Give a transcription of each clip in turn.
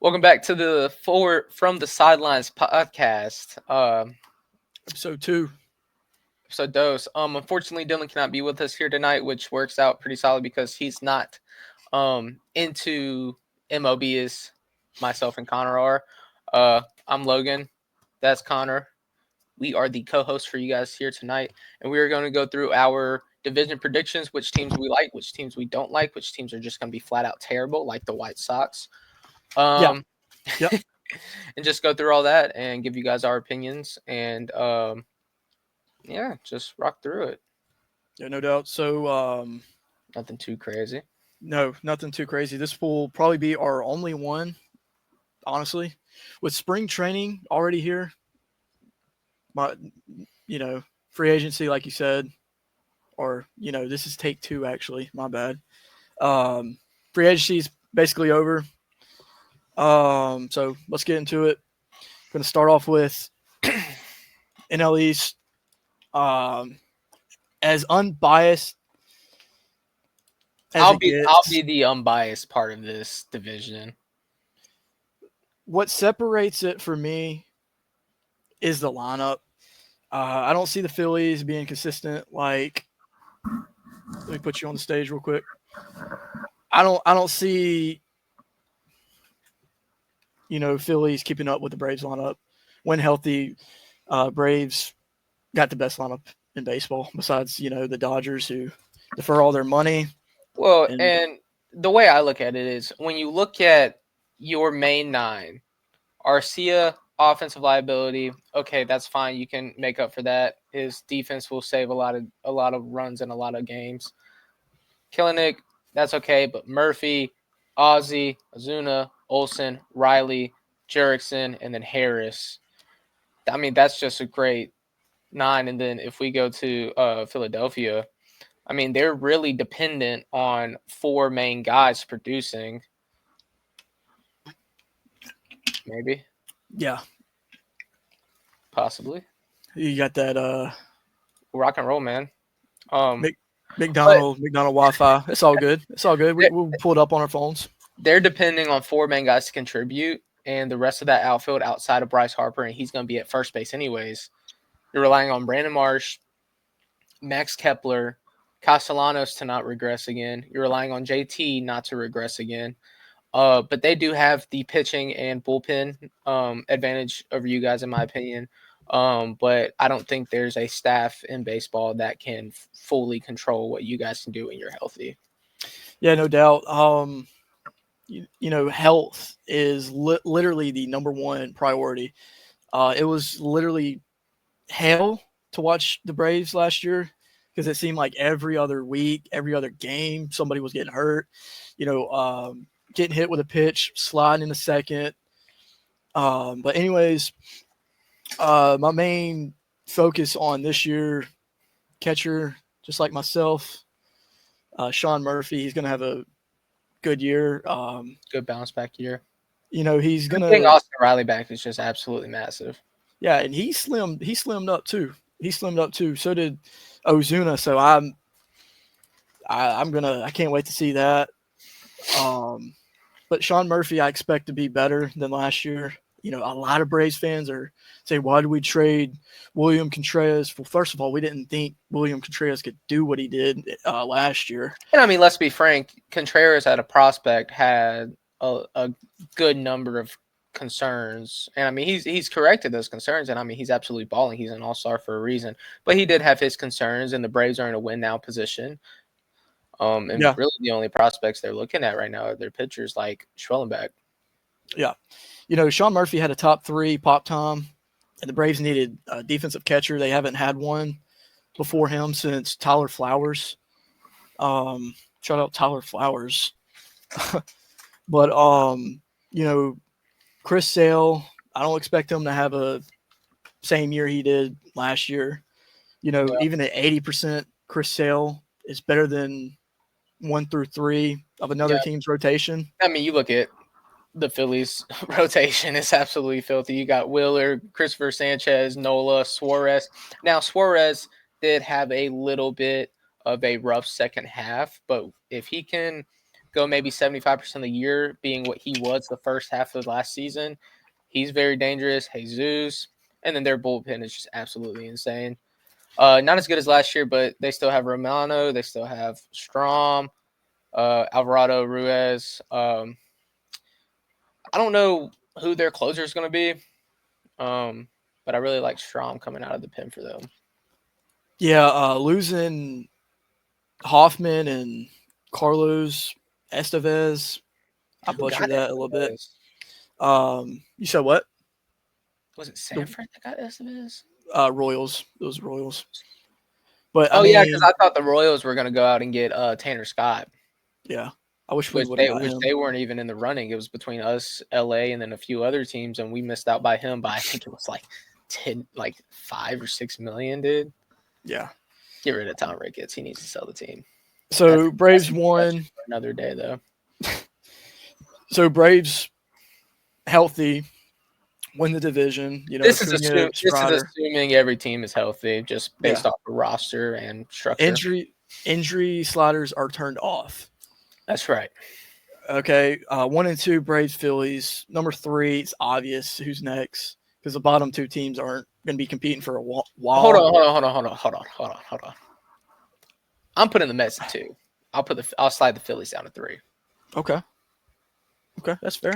Welcome back to the Forward from the Sidelines podcast. Episode 2. Episode dose. Unfortunately, Dylan cannot be with us here tonight, which works out pretty solid because he's not into MLB as myself and Connor are. I'm Logan. That's Connor. We are the co-hosts for you guys here tonight, and we are going to go through our division predictions, which teams we like, which teams we don't like, which teams are just going to be flat out terrible, like the White Sox. Yeah. Um, Yep. and just go through all that and give you guys our opinions and yeah, just rock through it. Yeah, no doubt. So, Nothing too crazy. no, nothing too crazy. This will probably be our only one, honestly. With spring training already here, my, free agency, like you said, or, this is take 2, actually. My bad. Free agency is basically over. So let's get into it. Going to start off with NL East. As unbiased as I'll it be I'll gets, be the unbiased part of this division. what separates it for me is the lineup. I don't see the Phillies being consistent. Like, let me put you on the stage real quick. I don't see Phillies keeping up with the Braves lineup. When healthy, Braves got the best lineup in baseball. Besides the Dodgers, who defer all their money. Well, And and the way I look at it is when you look at your main nine, Arcia, offensive liability, okay, that's fine. You can make up for that. His defense will save a lot of runs in a lot of games. Killinick, that's okay, but Murphy, Ozzy, Azuna, Olson, Riley, Jerickson, and then Harris. I mean, that's just a great nine. And then if we go to Philadelphia, I mean, they're really dependent on four main guys producing. Maybe, yeah, possibly, you got that rock and roll, man. Um, but McDonald Wi-Fi. It's all good. It's all good. they're, We'll pull it up on our phones. they're depending on four main guys to contribute, and the rest of that outfield outside of Bryce Harper, and he's going to be at first base anyways. You're relying on Brandon Marsh, Max Kepler, Castellanos to not regress again. You're relying on JT not to regress again. But they do have the pitching and bullpen advantage over you guys, in my opinion. But I don't think there's a staff in baseball that can fully control what you guys can do when you're healthy. Yeah, no doubt. Health is literally the number one priority. It was literally hell to watch the Braves last year because it seemed like every other week, every other game, somebody was getting hurt. Getting hit with a pitch, sliding in a second. But anyways, my main focus on this year, catcher, just like myself, Sean Murphy. He's going to have a good year. Good bounce back year. He's going Getting to Austin Riley back is just absolutely massive. yeah, and he slimmed up too. So did Ozuna. So I can't wait to see that. But Sean Murphy, I expect to be better than last year. A lot of Braves fans are saying, why did we trade William Contreras? Well, first of all, we didn't think William Contreras could do what he did last year. And I mean, let's be frank, Contreras at a prospect had a good number of concerns. And I mean, he's corrected those concerns. And I mean, he's absolutely balling. He's an all-star for a reason. But he did have his concerns, and the Braves are in a win-now position. And Yeah. really the only prospects they're looking at right now are their pitchers like Schwellenbach. Yeah. Sean Murphy had a top 3 pop time, and the Braves needed a defensive catcher. They haven't had one before him since Tyler Flowers. Shout out Tyler Flowers. But, Chris Sale, I don't expect him to have a same year he did last year. Even at 80%, Chris Sale is better than 1 through 3 of another team's rotation. I mean, you look at the Phillies rotation is absolutely filthy. You got Wheeler, Christopher Sanchez, Nola, Suarez. Now, Suarez did have a little bit of a rough second half, but if he can go maybe 75% of the year being what he was the first half of last season. He's very dangerous. Jesus. And then their bullpen is just absolutely insane. Not as good as last year, but they still have Romano. They still have Strom, Alvarado, Ruiz. I don't know who their closer is going to be, but I really like Strom coming out of the pen for them. Yeah, losing Hoffman and Carlos Estevez. I Who got butchered that a little bit. Estevez? You said what? Was it Sanford that got Estevez? Royals. Those Royals. But Oh, yeah, because mean, I thought the Royals were going to go out and get Tanner Scott. Yeah, I wish we would have got him. They weren't even in the running. It was between us, LA, and then a few other teams, and we missed out by him by I think it was like 5 or 6 million, dude. Yeah. Get rid of Tom Ricketts. He needs to sell the team. So Braves won. Another day though. So Braves healthy, win the division. This is assuming every team is healthy, just based off the roster and structure. Injury sliders are turned off. That's right. Okay, 1 and 2 Braves Phillies. Number 3, it's obvious who's next because the bottom 2 teams aren't going to be competing for a while. Hold on. I'm putting the Mets at 2. I'll slide the Phillies down to 3. Okay, that's fair.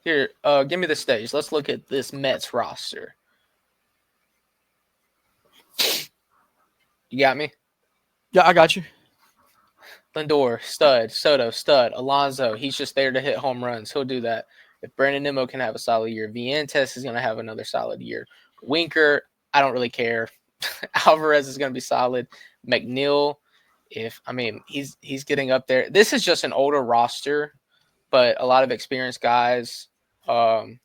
Here, give me the stage. Let's look at this Mets roster. You got me? Yeah, I got you. Lindor, stud. Soto, stud. Alonso, he's just there to hit home runs. He'll do that. If Brandon Nimmo can have a solid year, Vientos is going to have another solid year. Winker, I don't really care. Alvarez is going to be solid. McNeil, he's getting up there. This is just an older roster, but a lot of experienced guys. The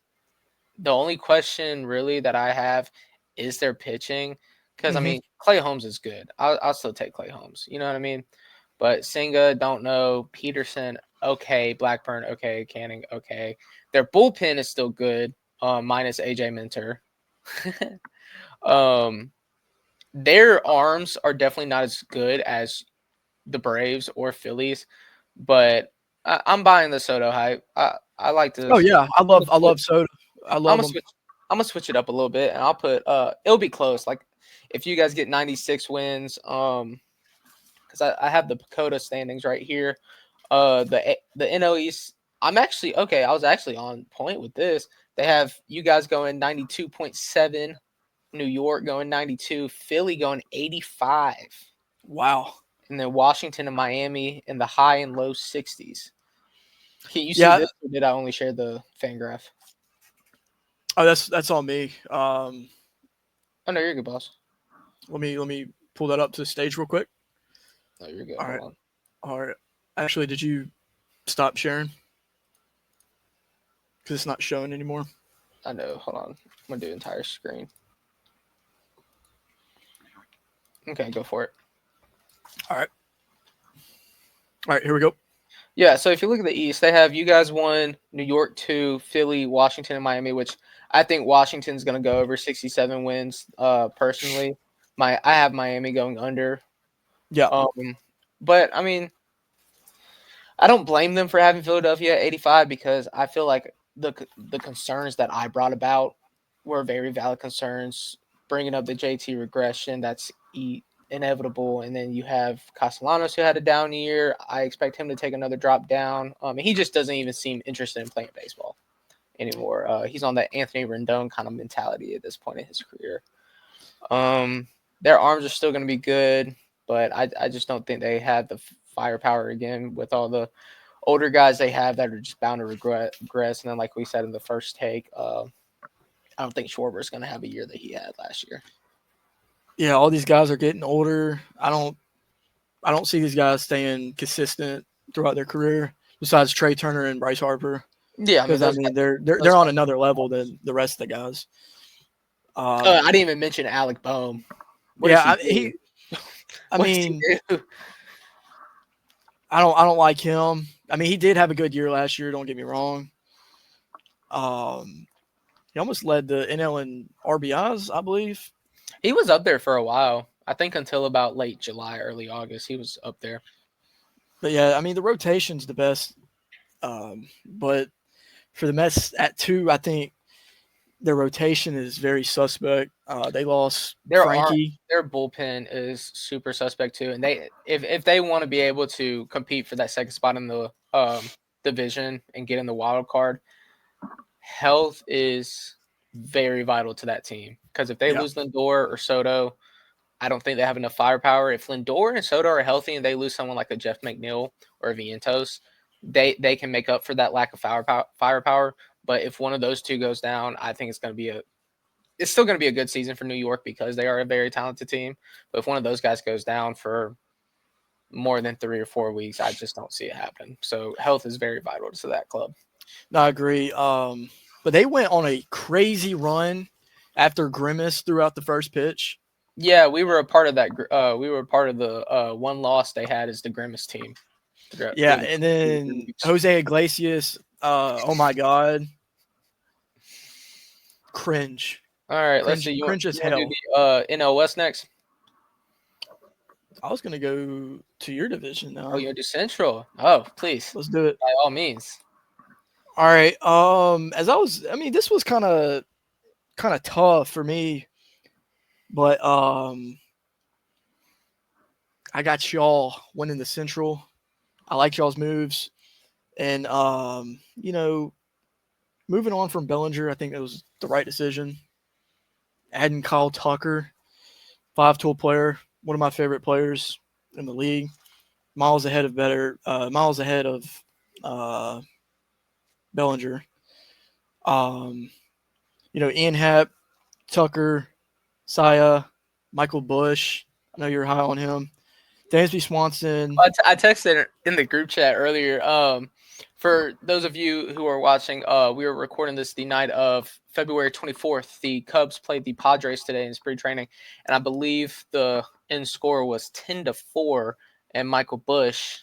only question really that I have is their pitching. Because, Clay Holmes is good. I'll still take Clay Holmes. You know what I mean? But Senga, don't know. Peterson, okay. Blackburn, okay. Canning, okay. Their bullpen is still good, minus AJ Minter. Their arms are definitely not as good as the Braves or Phillies, but I'm buying the Soto hype. I like to. Oh yeah, I love Soto. I love him. I'm gonna switch it up a little bit, and I'll put. It'll be close. Like if you guys get 96 wins, because I have the PECOTA standings right here. The NL East. I'm actually okay. I was actually on point with this. They have you guys going 92.7. New York going 92, Philly going 85. Wow. And then Washington and Miami in the high and low 60s. Can you see this, or did I only share the fan graph? Oh, that's on me. Oh no, you're good, boss. Let me pull that up to the stage real quick. No, you're good. All right. Actually, did you stop sharing? Because it's not showing anymore. I know. Hold on. I'm gonna do entire screen. Okay, go for it. All right, here we go. Yeah, so if you look at the East, they have you guys 1, New York 2, Philly, Washington, and Miami, which I think Washington's going to go over 67 wins. Personally, I have Miami going under. Yeah. But I don't blame them for having Philadelphia at 85 because I feel like the concerns that I brought about were very valid concerns. Bringing up the JT regression, that's inevitable. And then you have Castellanos, who had a down year. I expect him to take another drop down. He just doesn't even seem interested in playing baseball anymore. He's on that Anthony Rendon kind of mentality at this point in his career. Their arms are still going to be good, but I just don't think they have the firepower again with all the older guys they have that are just bound to regress. And then, like we said in the first take, I don't think Schwarber's going to have a year that he had last year. Yeah, all these guys are getting older. I don't see these guys staying consistent throughout their career. Besides Trey Turner and Bryce Harper. Yeah, because they're on another level than the rest of the guys. I didn't even mention Alec Boehm. I don't like him. He did have a good year last year. Don't get me wrong. He almost led the NL in RBIs, I believe. He was up there for a while. I think until about late July, early August, he was up there. But yeah, I mean the rotation's the best. But for the Mets at 2, I think their rotation is very suspect. They lost There are Frankie. their bullpen is super suspect too, and they if they want to be able to compete for that second spot in the division and get in the wild card, health is very vital to that team. Because if they Yeah, lose Lindor or Soto, I don't think they have enough firepower. If Lindor and Soto are healthy and they lose someone like a Jeff McNeil or a Vientos, they can make up for that lack of firepower. But if one of those two goes down, I think it's still going to be a good season for New York because they are a very talented team. But if one of those guys goes down for more than 3 or 4 weeks, I just don't see it happen. So health is very vital to that club. no, I agree. But they went on a crazy run after Grimace threw out the first pitch. Yeah, we were a part of that. We were a part of the one loss they had as the Grimace team. Yeah, and then Jose Iglesias. Oh my God, cringe, All right, let's cringe, see. cringe as You want to do hell. the NL West next? I was gonna go to your division Oh, now. you want to do Central? Oh, please, Let's do it. by all means. All right. I mean, this was kind of tough for me, but I got y'all winning the Central. I like y'all's moves, and moving on from Bellinger, I think that was the right decision. Adding Kyle Tucker, 5-tool player, one of my favorite players in the league. Miles ahead of uh, Bellinger. Ian Happ, Tucker, Saya, Michael Bush. I know you're high on him. Dansby Swanson. I texted in the group chat earlier. For those of you who are watching, we were recording this the night of February 24th. The Cubs played the Padres today in spring training, and I believe the end score was 10-4. And Michael Bush,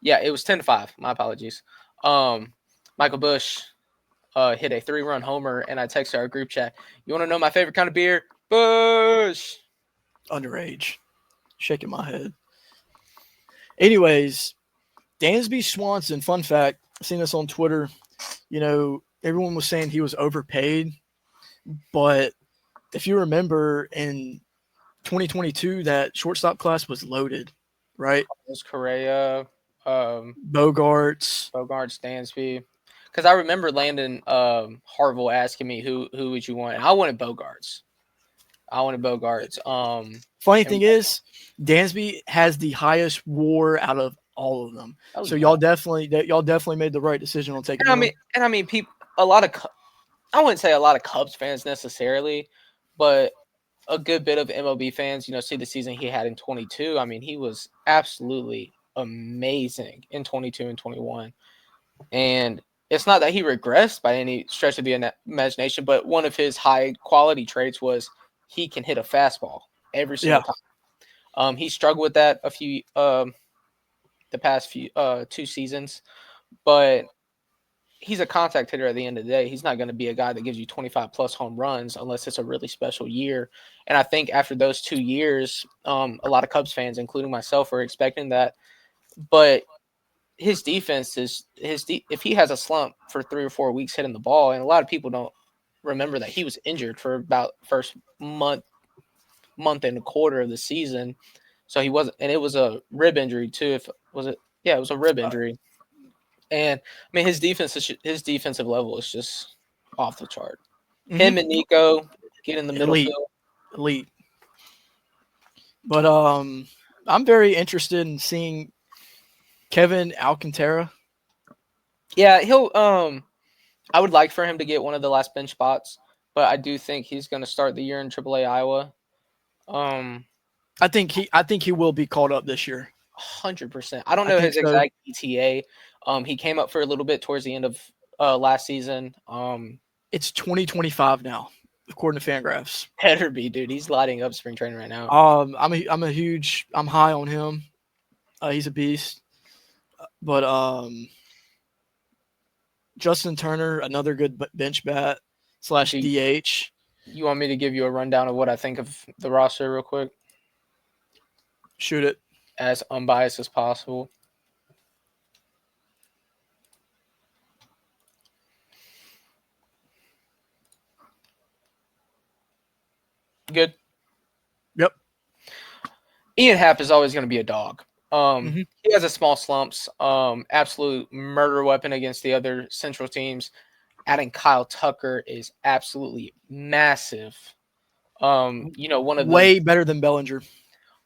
yeah, it was 10-5. My apologies. Michael Bush hit a 3-run homer, and I texted our group chat. You want to know my favorite kind of beer? Bush. Underage. Shaking my head. Anyways, Dansby Swanson, fun fact, I've seen this on Twitter. Everyone was saying he was overpaid, but if you remember in 2022, that shortstop class was loaded, right? Carlos Correa, Bogarts. Dansby. Because I remember Landon Harville asking me who would you want, and I wanted Bogarts. Funny thing is, Dansby has the highest WAR out of all of them. So yeah. y'all definitely made the right decision on taking him. I mean, people. I wouldn't say a lot of Cubs fans necessarily, but a good bit of MLB fans, see the season he had in 22. I mean, he was absolutely amazing in 22 and 21, and it's not that he regressed by any stretch of the imagination, but one of his high quality traits was he can hit a fastball every single time. He struggled with that the past few 2 seasons, but he's a contact hitter at the end of the day. He's not going to be a guy that gives you 25 plus home runs unless it's a really special year. And I think after those 2 years, a lot of Cubs fans, including myself, were expecting that. But his defense is if he has a slump for 3 or 4 weeks hitting the ball, and a lot of people don't remember that he was injured for about first month and a quarter of the season. So he wasn't, and it was a rib injury too. It was a rib injury. And I mean, his defensive level is just off the chart. Mm-hmm. Him and Nico get in the middle field. Elite. But I'm very interested in seeing Kevin Alcantara. Yeah, he'll. I would like for him to get one of the last bench spots, but I do think he's going to start the year in AAA Iowa. I think he will be called up this year. 100%. I don't know his exact ETA. He came up for a little bit towards the end of last season. It's 2025 now, according to Fangraphs. Better be, dude. He's lighting up spring training right now. I'm high on him. He's a beast. But Justin Turner, another good bench bat / DH. You want me to give you a rundown of what I think of the roster real quick? Shoot it. as unbiased as possible. Good. Yep. Ian Happ is always going to be a dog. Hmm. He has a small slumps. Absolute murder weapon against the other Central teams. Adding Kyle Tucker is absolutely massive. One of the Way better than Bellinger.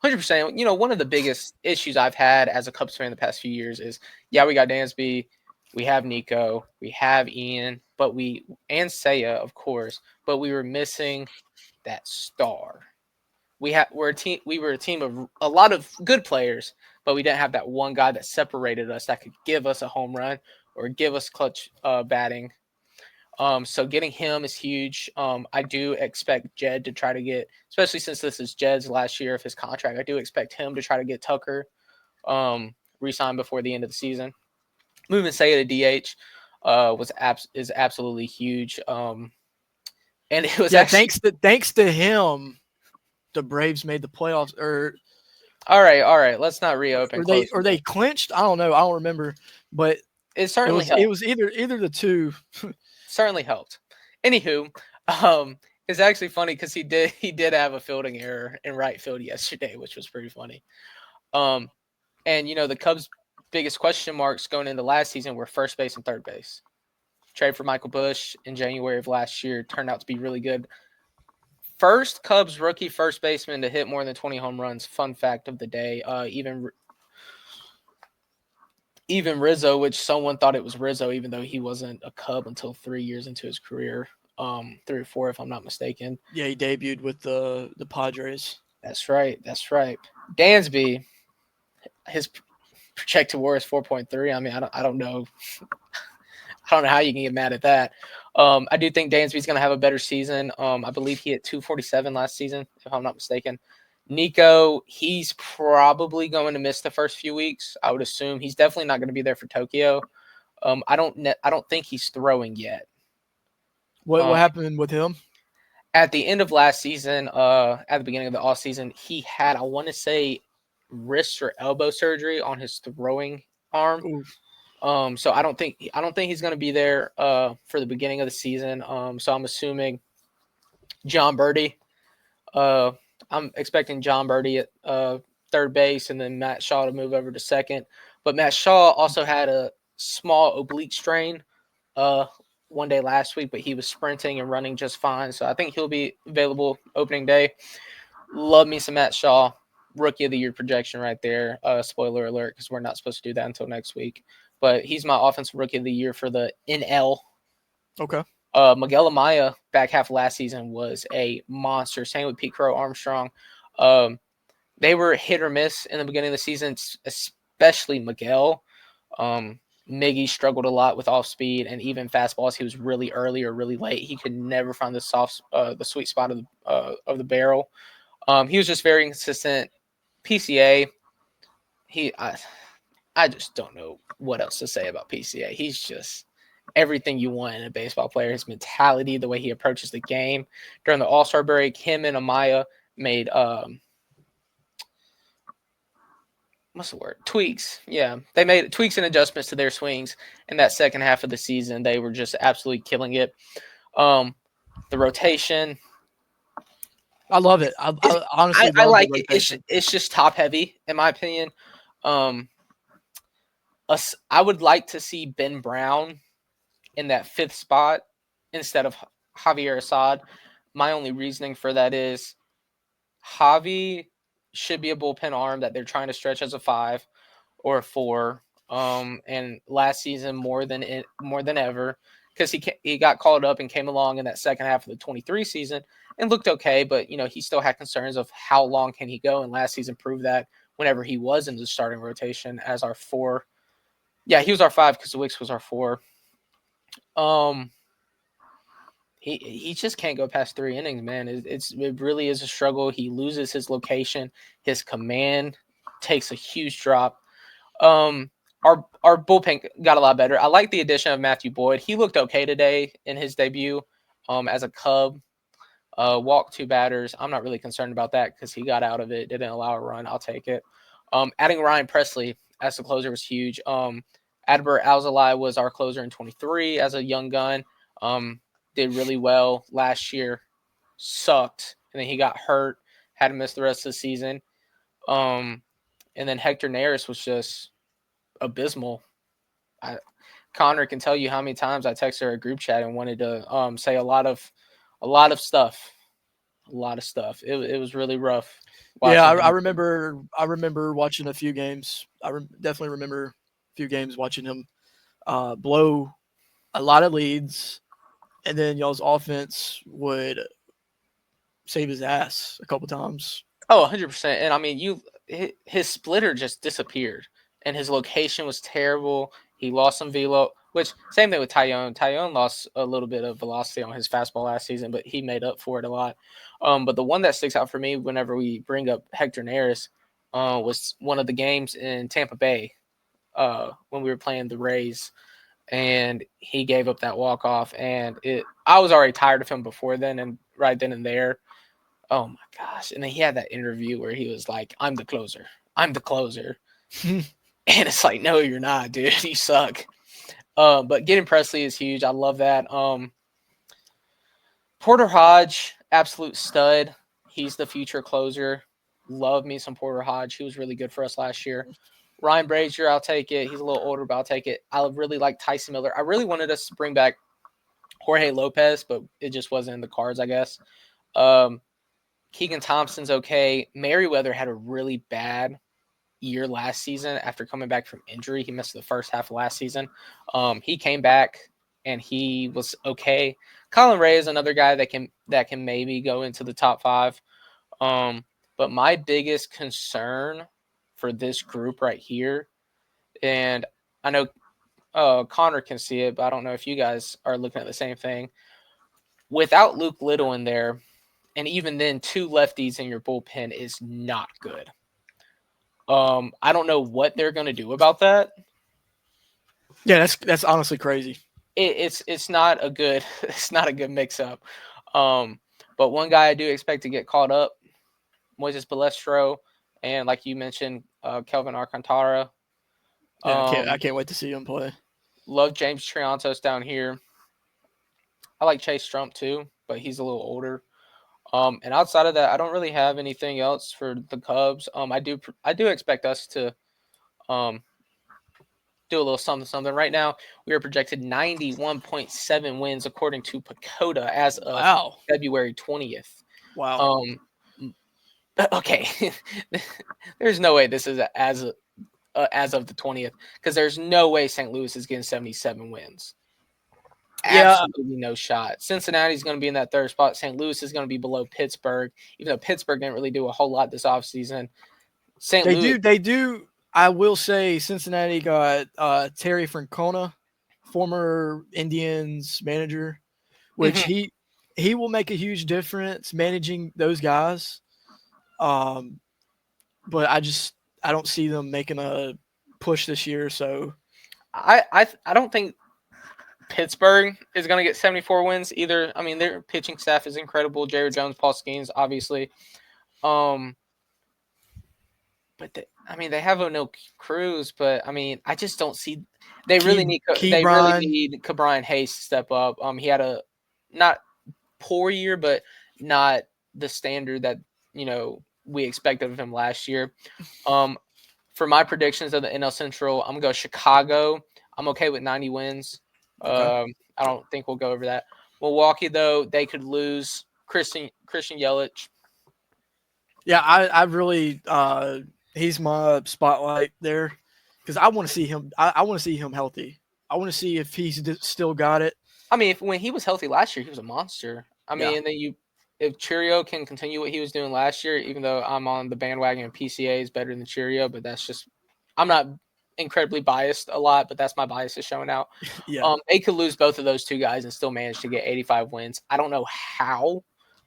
100%. One of the biggest issues I've had as a Cubs fan the past few years is, yeah, we got Dansby, we have Nico, we have Ian, and Seiya, of course, but we were missing that star. We're a team. We were a team of a lot of good players, but we didn't have that one guy that separated us that could give us a home run or give us clutch batting. So getting him is huge. I do expect Jed to try to get, especially since this is Jed's last year of his contract. I do expect him to try to get Tucker re-signed before the end of the season. Moving Seiya to DH is absolutely huge. And it was Yeah, actually thanks to him, the Braves made the playoffs, all right. All right, let's not reopen close. or they clinched. I don't know. I don't remember, but It it certainly was helped. either the two. Certainly helped. Anywho, um, it's actually funny because he did have a fielding error in right field yesterday, which was pretty funny. Um, and the Cubs' biggest question marks going into last season were first base and third base. Trade for Michael Busch in January of last year turned out to be really good. First Cubs rookie first baseman to hit more than 20 home runs. Fun fact of the day. Even Rizzo, which someone thought it was Rizzo, even though he wasn't a Cub until 3 years into his career, 3 or 4, if I'm not mistaken. Yeah, he debuted with the Padres. That's right. That's right. Dansby, his projected WAR is 4.3. I mean, I don't know. I don't know how you can get mad at that. I do think Dansby's going to have a better season. I believe he hit 247 last season, if I'm not mistaken. Nico, he's probably going to miss the first few weeks. I would assume he's definitely not going to be there for Tokyo. I don't think he's throwing yet. What happened with him? At the end of last season, at the beginning of the off season, he had, I want to say, wrist or elbow surgery on his throwing arm. Oof. So I don't think he's going to be there for the beginning of the season. So I'm assuming John Birdie. I'm expecting John Birdie at third base, and then Matt Shaw to move over to second. But Matt Shaw also had a small oblique strain one day last week, but he was sprinting and running just fine. So I think he'll be available opening day. Love me some Matt Shaw. Rookie of the year projection right there. Spoiler alert, because we're not supposed to do that until next week. But he's my offensive rookie of the year for the NL. Okay. Miguel Amaya back half of last season was a monster. Same with Pete Crow Armstrong. They were hit or miss in the beginning of the season, especially Miguel. Miggy struggled a lot with off speed and even fastballs. He was really early or really late. He could never find the sweet spot of the barrel. He was just very inconsistent. PCA. I just don't know what else to say about PCA. He's just everything you want in a baseball player. His mentality, the way he approaches the game. During the All-Star break, him and Amaya made what's the word? Tweaks. Yeah. They made tweaks and adjustments to their swings in that second half of the season. They were just absolutely killing it. The rotation. I love it. I honestly I love the like it. rotation. It's just top heavy, in my opinion. I would like to see Ben Brown in that fifth spot instead of Javier Assad. My only reasoning for that is Javi should be a bullpen arm that they're trying to stretch as a 5 or a 4. And last season more than ever, because he got called up and came along in that second half of the 23 season and looked okay, but he still had concerns of how long can he go. And last season proved that whenever he was in the starting rotation as our 4. Yeah, he was our 5 because Wicks was our 4. He just can't go past 3 innings, man. It really is a struggle. He loses his location. His command takes a huge drop. Our bullpen got a lot better. I like the addition of Matthew Boyd. He looked okay today in his debut as a Cub. Walked 2 batters. I'm not really concerned about that because he got out of it, didn't allow a run. I'll take it. Adding Ryan Presley as the closer was huge. Adbert Alzolay was our closer in 23 as a young gun. Did really well last year. Sucked, and then he got hurt, had to miss the rest of the season. Um, and then Hector Neris was just abysmal. Connor can tell you how many times I texted her a group chat and wanted to say a lot of stuff, a lot of stuff. It was really rough Yeah, watching I him. remember. I remember watching a few games. Definitely remember a few games watching him blow a lot of leads, and then y'all's offense would save his ass a couple times. Oh, 100%. And I mean, his splitter just disappeared, and his location was terrible. He lost some velo, which same thing with Tyone. Tyone lost a little bit of velocity on his fastball last season, but he made up for it a lot. But the one that sticks out for me whenever we bring up Hector Neris was one of the games in Tampa Bay when we were playing the Rays, and he gave up that walk off. And I was already tired of him before then, and right then and there. Oh my gosh. And then he had that interview where he was like, I'm the closer. I'm the closer. And it's like, no, you're not, dude. You suck. But getting Presley is huge. I love that. Porter Hodge, absolute stud. He's the future closer. Love me some Porter Hodge. He was really good for us last year. Ryan Brazier, I'll take it. He's a little older, but I'll take it. I really like Tyson Miller. I really wanted us to bring back Jorge Lopez, but it just wasn't in the cards, I guess. Keegan Thompson's okay. Merriweather had a really bad year last season after coming back from injury. He missed the first half of last season. He came back and he was okay. Colin Ray is another guy that can maybe go into the top 5. But my biggest concern for this group right here, and I know Connor can see it, but I don't know if you guys are looking at the same thing. Without Luke Little in there, and even then, 2 lefties in your bullpen is not good. I don't know what they're going to do about that. Yeah, that's honestly crazy. It's not a good it's not a good mix up. But one guy I do expect to get caught up, Moises Balestro, and like you mentioned, Kelvin Alcantara. Yeah, I Um, can't wait to see him play. love James Triantos down here. I like Chase Trump too, but he's a little older. And outside of that, I don't really have anything else for the Cubs. I do expect us to um, do a little something something. Right now, we are projected 91.7 wins according to Pacoda as of Wow, February 20th. wow. Um, okay, there's no way this is as of the 20th because there's no way St. Louis is getting 77 wins. Yeah, Absolutely no shot. Cincinnati's going to be in that third spot. St. Louis is going to be below Pittsburgh, even though Pittsburgh didn't really do a whole lot this offseason. St. they Louis. do. They do. I will say Cincinnati got Terry Francona, former Indians manager, which Mhm. he will make a huge difference managing those guys. Um, but I don't see them making a push this year. So I don't think Pittsburgh is going to get 74 wins either. I mean, their pitching staff is incredible. Jared Jones, Paul Skeens, obviously. Um, but I mean, they have O'Neill Cruz, but I mean, I just don't see. They really Brian, need Cabrian Hayes to step up. He had a not poor year, but not the standard that we expected of him last year. For my predictions of the NL Central, I'm gonna go Chicago. I'm okay with 90 wins. okay. I don't think we'll go over that. Milwaukee, though, they could lose Christian Yelich. Yeah, I really he's my spotlight there because I want to see him. I want to see him healthy. I want to see if he's still got it. I mean, when he was healthy last year, he was a monster. I Yeah, mean, and then if Cheerio can continue what he was doing last year, even though I'm on the bandwagon of PCA is better than Cheerio, but that's just I'm not incredibly biased a lot, but that's my bias is showing out. yeah, They could lose both of those 2 guys and still manage to get 85 wins. I don't know how,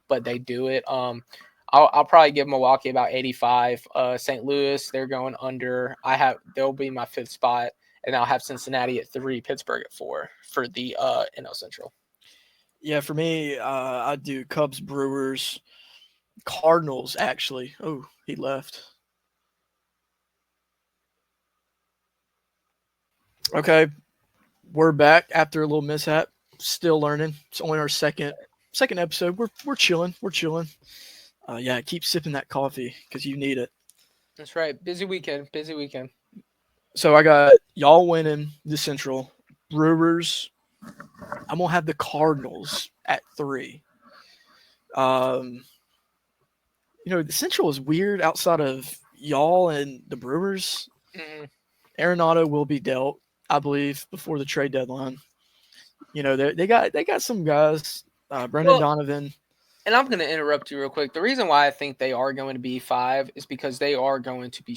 but they do it. I'll probably give Milwaukee about 85. St. Louis, they're going under. They'll be my 5th spot, and I'll have Cincinnati at 3, Pittsburgh at 4 for the NL Central. yeah. For me, I do Cubs, Brewers, Cardinals. Actually, oh, he left. Okay, we're back after a little mishap. Still learning. It's only our second episode. We're chilling. We're chilling. Yeah, keep sipping that coffee because you need it. That's right. Busy weekend. Busy weekend. So I got y'all winning the Central. Brewers. I'm gonna have the Cardinals at 3. Um, the Central is weird outside of y'all and the Brewers. Mm. Arenado will be dealt, I believe, before the trade deadline. They got some guys. Brendan Well, Donovan. and I'm going to interrupt you real quick. The reason why I think they are going to be 5 is because they are going to be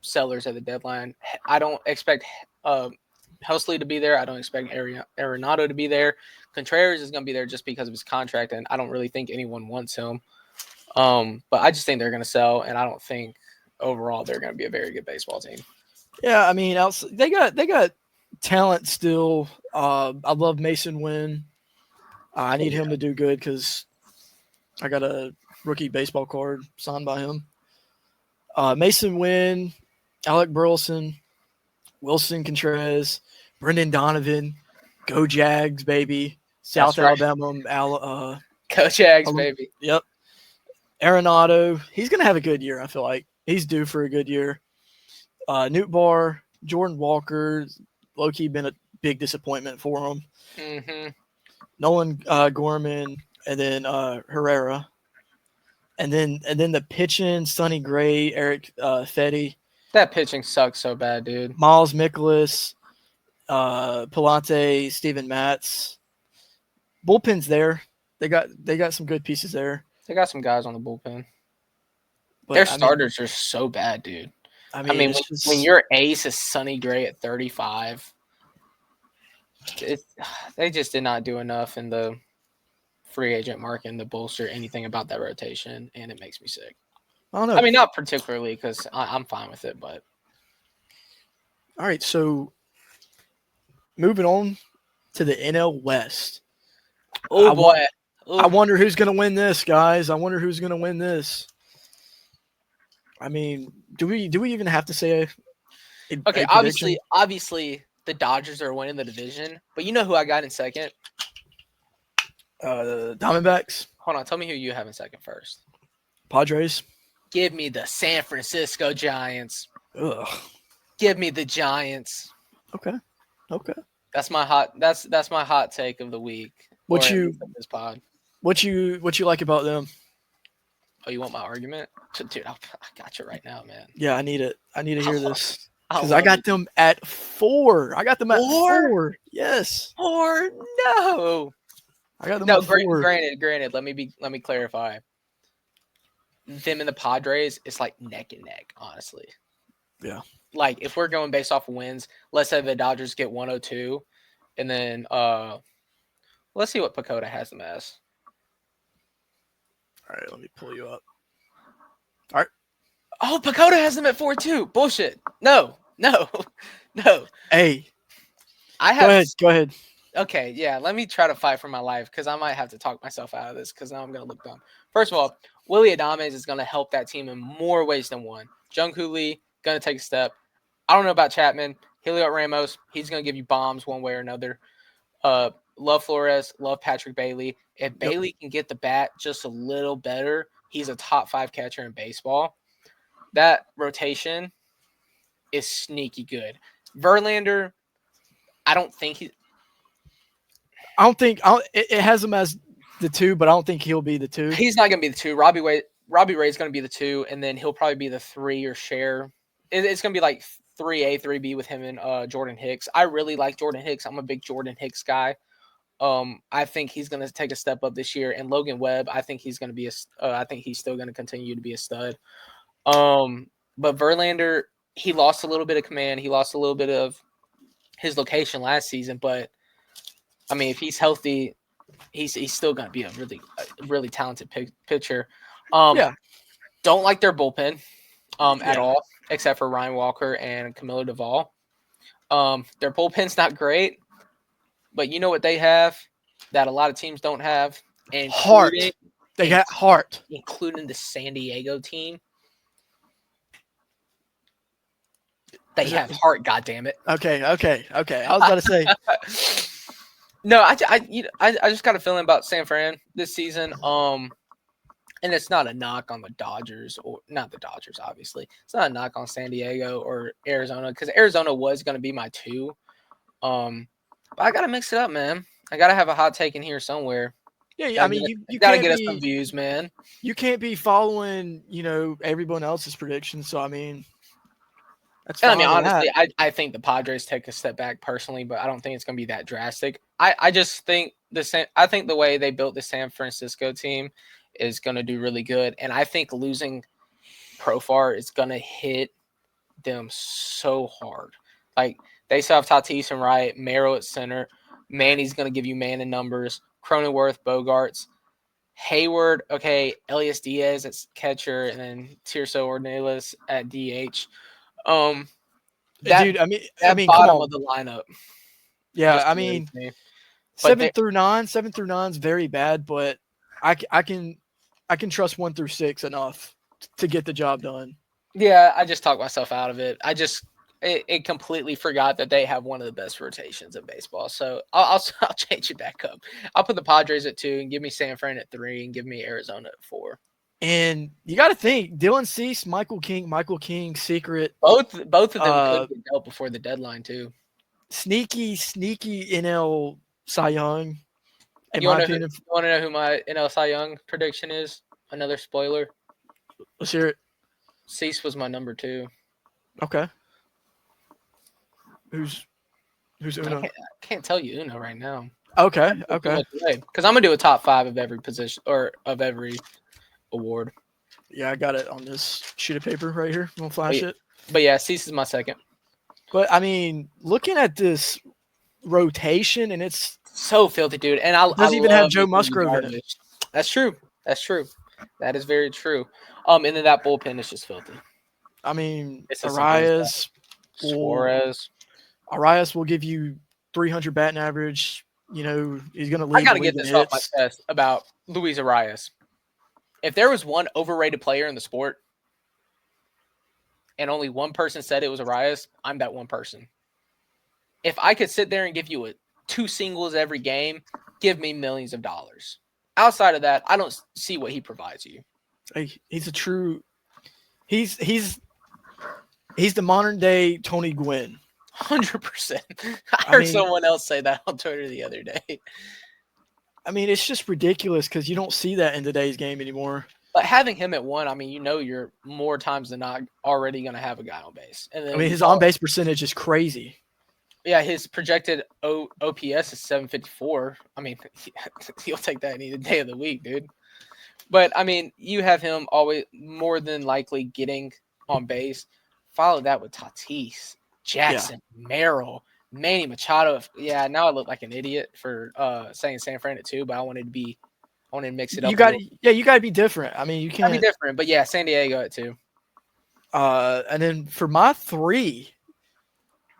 sellers at the deadline. I don't expect Helsley to be there. I don't expect Arenado to be there. Contreras is going to be there just because of his contract, and I don't really think anyone wants him. But I just think they're going to sell, and I don't think overall they're going to be a very good baseball team. Yeah, I mean, they got talent still. I love Mason Wynn. I need him to do good because I got a rookie baseball card signed by him. Mason Wynn, Alec Burleson, Wilson Contreras, Brendan Donovan, go Jags, baby. South That's right. Alabama, Go Jags, baby. Yep. Arenado, he's going to have a good year, I feel like. He's due for a good year. Newt Barr, Jordan Walker, low-key been a big disappointment for him. Mm-hmm. Nolan Gorman, and then Herrera. And then the pitching, Sonny Gray, Eric Fetty. That pitching sucks so bad, dude. Miles Mikolas, Palante, Steven Matz. Bullpen's there. They got some good pieces there. They got some guys on the bullpen. But Their starters are so bad, dude. I mean when your ace is Sonny Gray at 35, they just did not do enough in the free agent market to bolster anything about that rotation, and it makes me sick. I don't know. I mean, not particularly because I'm fine with it, but. All right, so moving on to the NL West. Oh, boy. I wonder who's going to win this, guys. I wonder who's going to win this. I mean, do we even have to say okay, obviously the Dodgers are winning the division, but you know who I got in second? The Diamondbacks. Hold on, tell me who you have in second first. Padres. Give me the San Francisco Giants. Ugh. Give me the Giants. Okay. That's my hot take of the week. This pod. What you like about them? Oh, you want my argument? Dude, I got you right now, man. Yeah, I need it. I need to hear this. Because I got them at 4. I got them at 4. Yes. 4? No. I got them at 4. Granted. Let me clarify. Them and the Padres, it's like neck and neck, honestly. Yeah. Like if we're going based off of wins, let's say the Dodgers get 102, and then let's see what Pacoda has them as. All right, let me pull you up. All right. Oh, Pacoda has them at 4 too. Bullshit. No. Hey. Go ahead. Okay, yeah. Let me try to fight for my life because I might have to talk myself out of this because now I'm going to look dumb. First of all, Willie Adames is going to help that team in more ways than one. Jung-Hoo Lee, going to take a step. I don't know about Chapman. Heliot Ramos, he's going to give you bombs one way or another. Love Flores, love Patrick Bailey. If Bailey can get the bat just a little better, he's a top 5 catcher in baseball. That rotation is sneaky good. Verlander, it has him as the 2, but I don't think he'll be the 2. He's not going to be the 2. Robbie Ray's going to be the 2, and then he'll probably be the 3 or share. It's going to be like 3A, 3B with him and Jordan Hicks. I really like Jordan Hicks. I'm a big Jordan Hicks guy. I think he's going to take a step up this year. And Logan Webb, I think he's going to be I think he's still going to continue to be a stud. But Verlander, he lost a little bit of command. He lost a little bit of his location last season. But I mean, if he's healthy, he's still going to be a really talented pitcher. Don't like their bullpen at all, except for Ryan Walker and Camilo Duvall. Their bullpen's not great, but you know what they have that a lot of teams don't have? And heart. They got heart. Including the San Diego team. They have heart, goddammit. Okay. I was about to say. No, I just got a feeling about San Fran this season. And it's not a knock on the Dodgers, or not the Dodgers, obviously. It's not a knock on San Diego or Arizona, because Arizona was going to be my 2. But I got to mix it up, man. I got to have a hot take in here somewhere. Yeah, I mean, you gotta can't get us some views, man. You can't be following, everyone else's predictions. So I mean, that's fine. I mean, honestly, I think the Padres take a step back personally, but I don't think it's gonna be that drastic. I just think I think the way they built the San Francisco team is gonna do really good, and I think losing Profar is gonna hit them so hard. Like, they still have Tatis and Wright, Merrill at center. Manny's gonna give you man in numbers. Cronenworth, Bogarts, Hayward, okay, Elias Diaz at catcher, and then Tirso Ornelas at DH. Dude, I mean, bottom of the lineup. Yeah, I mean, 7 through 9 is very bad, but I can trust 1 through 6 enough to get the job done. Yeah, I just talked myself out of it. It completely forgot that they have one of the best rotations in baseball. So I'll change it back up. I'll put the Padres at 2 and give me San Fran at 3 and give me Arizona at 4. And you got to think, Dylan Cease, Michael King, secret. Both of them could get dealt before the deadline too. Sneaky NL Cy Young. You want to know who my NL Cy Young prediction is? Another spoiler. Let's hear it. Cease was my number 2. Okay. Who's Uno? I can't tell you Uno right now. Okay. Because I'm gonna do a top 5 of every position or of every award. Yeah, I got it on this sheet of paper right here. I'm gonna flash it. But yeah, Cease is my 2nd. But I mean, looking at this rotation, and it's so filthy, dude. And I doesn't even have Joe Musgrove in it. That's true. That is very true. And then that bullpen is just filthy. I mean, Arias, Suarez. Arias will give you 300 batting average. He's going to lead. I got to get this off my chest about Luis Arias. If there was one overrated player in the sport and only one person said it was Arias, I'm that one person. If I could sit there and give you 2 singles every game, give me millions of dollars. Outside of that, I don't see what he provides you. Hey, he's a true. He's the modern day Tony Gwynn. 100%. I heard someone else say that on Twitter the other day. I mean, it's just ridiculous because you don't see that in today's game anymore. But having him at 1, I mean, you're more times than not already going to have a guy on base. And then his on-base percentage is crazy. Yeah, his projected OPS is 754. I mean, he'll take that any day of the week, dude. But, I mean, you have him always more than likely getting on base. Follow that with Tatis, Jackson, Merrill, Manny Machado. Yeah, now I look like an idiot for saying San Fran at 2, but I wanted to mix it up. You got to be different. I mean, you can't be different, but yeah, San Diego at 2. And then for my 3,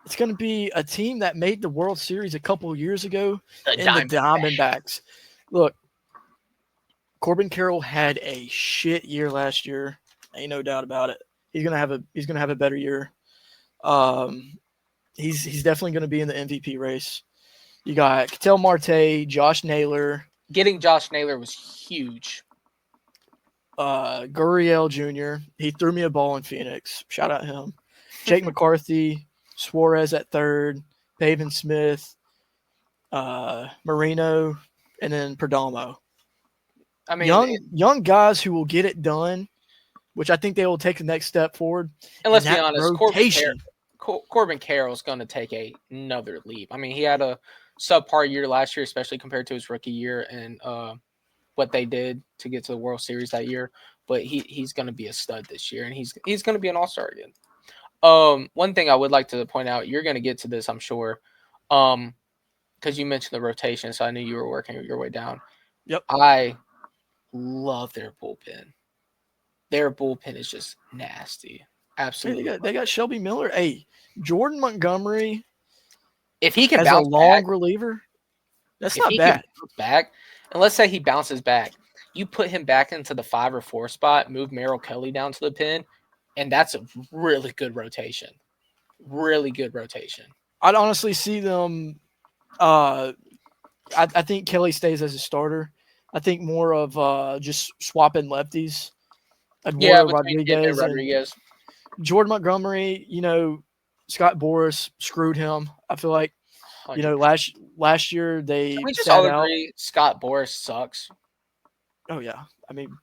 it's going to be a team that made the World Series a couple of years ago the Diamondbacks. Look, Corbin Carroll had a shit year last year. Ain't no doubt about it. He's gonna have a better year. He's definitely gonna be in the MVP race. You got Ketel Marte, Josh Naylor. Getting Josh Naylor was huge. Gurriel Jr. He threw me a ball in Phoenix. Shout out him. Jake McCarthy, Suarez at 3rd, Pavin Smith, Marino, and then Perdomo. I mean, young guys who will get it done, which I think they will take the next step forward. And let's be honest, Corbin Carroll's going to take another leap. I mean, he had a subpar year last year, especially compared to his rookie year and what they did to get to the World Series that year. But he's going to be a stud this year, and he's going to be an all-star again. One thing I would like to point out, you're going to get to this, I'm sure, because you mentioned the rotation, so I knew you were working your way down. Yep. I love their bullpen. Their bullpen is just nasty. Absolutely. Hey, they got Shelby Miller. Hey, Jordan Montgomery. If he can as bounce a long back, reliever, that's not bad. Back, and let's say he bounces back, you put him back into the 5 or 4 spot, move Merrill Kelly down to the pen, and that's a really good rotation. really good rotation. I'd honestly see them. I think Kelly stays as a starter. I think more of just swapping lefties. Yeah, Eduardo between him and Rodriguez and Rodriguez. Jordan Montgomery. Scott Boras screwed him. I feel like 100%. last year Can they we just sat all out. agree Scott Boras sucks? Oh yeah, I mean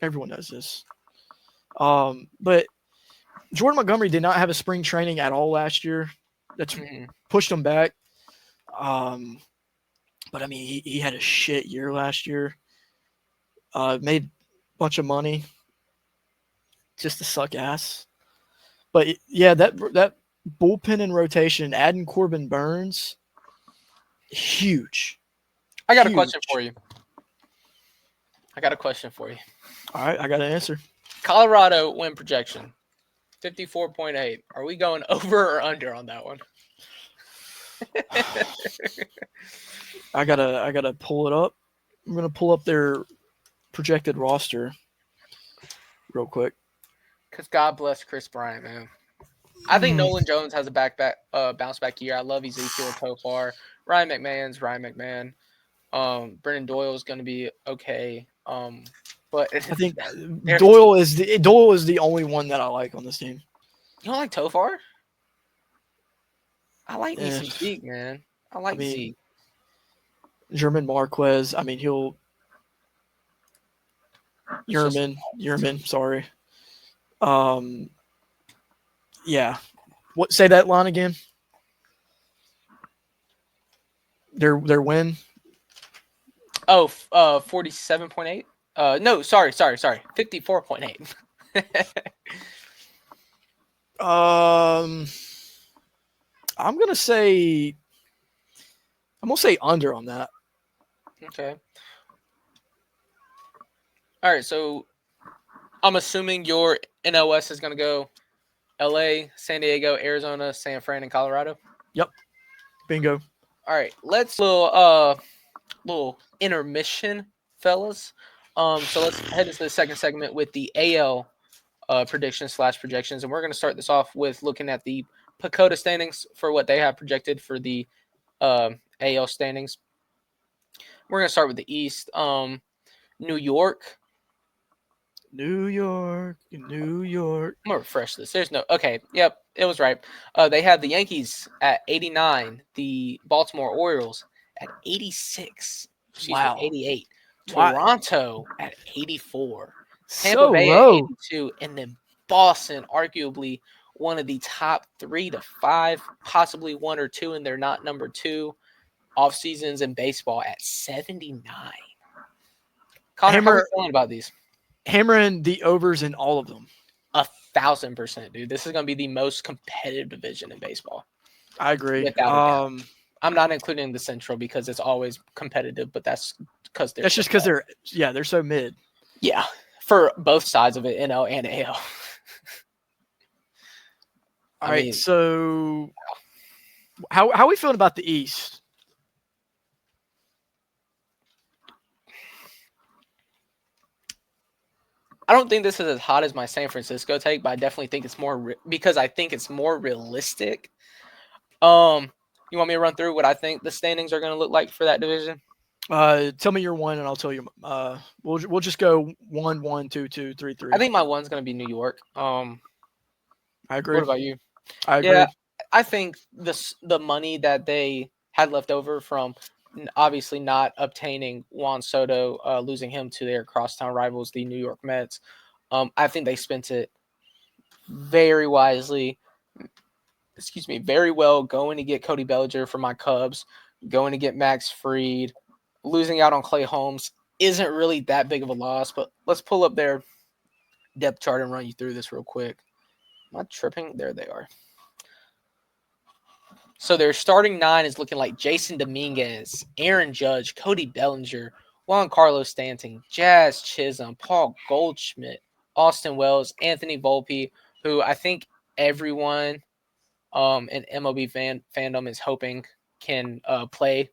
everyone knows this. But Jordan Montgomery did not have a spring training at all last year. That's Mhm. pushed him back. Um, but I mean, he had a shit year last year. Made a bunch of money just to suck ass. But yeah, that bullpen and rotation, adding Corbin Burns, huge, I got a question huge. for you. I got a question for you. All right, I got an answer. Colorado win projection 54.8. Are we going over or under on that one? I gotta pull it up. I'm gonna pull up their projected roster real quick. Because God bless Chris Bryant, man. I think Nolan Jones has a bounce back year. I love Ezekiel Tofar. Ryan McMahon's Ryan McMahon. Brennan Doyle is going to be okay. But I think there's Doyle is the only one that I like on this team. you don't like Tofar? I like me Eh, some Zeke, man. I I like mean, Zeke. German Marquez. I mean, It's just Yerman. Sorry. Um, yeah. What? Say that line again. Their win. 47.8. No, sorry, 54.8. Um, I'm gonna say under on that. Okay. All right, so I'm assuming your NOS is going to go LA, San Diego, Arizona, San Fran, and Colorado. Yep. Bingo. All right, let's little intermission, fellas. So let's head into the second segment with the AL predictions / projections, and we're going to start this off with looking at the Pacoda standings for what they have projected for the AL standings. We're going to start with the East. New York. New York. I'm gonna refresh this. There's no okay. Yep, it was right. They have the Yankees at 89, the Baltimore Orioles at 86. Excuse me, Wow. 88. Why Toronto at 84. Tampa so Bay at low? 82, and then Boston, arguably one of the top 3 to 5, possibly 1 or 2, and they're not number 2 off seasons in baseball at 79. Connor, how are we feeling about these? Hammering the overs in all of them. 1,000%, dude. This is going to be the most competitive division in baseball, I agree. without a doubt. I'm not including the Central because it's always competitive, but that's because they're just because they're so mid. Yeah, for both sides of it, NL and AL. All right, so how are we feeling about the East? I don't think this is as hot as my San Francisco take, but I definitely think it's more because I think it's more realistic. You want me to run through what I think the standings are going to look like for that division? Tell me your one, and I'll tell you. We'll just go 1, 1, 2, 2, 3, 3. I think my one's going to be New York. I agree. What about you? I agree. Yeah, I think the money that they had left over from obviously not obtaining Juan Soto, losing him to their crosstown rivals, the New York Mets. I think they spent it very wisely. Excuse me, very well. Going to get Cody Bellinger for my Cubs, going to get Max Fried, losing out on Clay Holmes isn't really that big of a loss. But let's pull up their depth chart and run you through this real quick. Am I tripping? There they are. So their starting 9 is looking like Jason Dominguez, Aaron Judge, Cody Bellinger, Juan Carlos Stanton, Jazz Chisholm, Paul Goldschmidt, Austin Wells, Anthony Volpe, who I think everyone in MLB fandom is hoping can play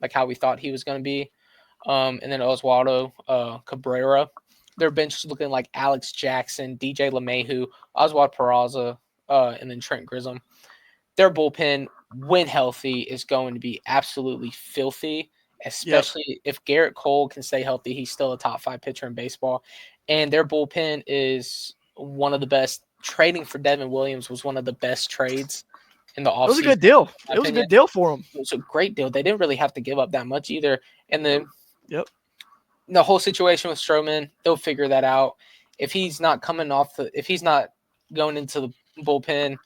like how we thought he was going to be. And then Oswaldo Cabrera. Their bench is looking like Alex Jackson, DJ LeMahieu, Oswald Peraza, and then Trent Grissom. their bullpen, when healthy, is going to be absolutely filthy, Yep. especially if Garrett Cole can stay healthy. He's still a top 5 pitcher in baseball. And their bullpen is one of the best. Trading for Devin Williams was one of the best trades in the It was a offseason, good deal. in my It was a opinion. good deal for him. It was a great deal. They didn't really have to give up that much either. And then Yep. the whole situation with Stroman, they'll figure that out. If he's not going into the bullpen,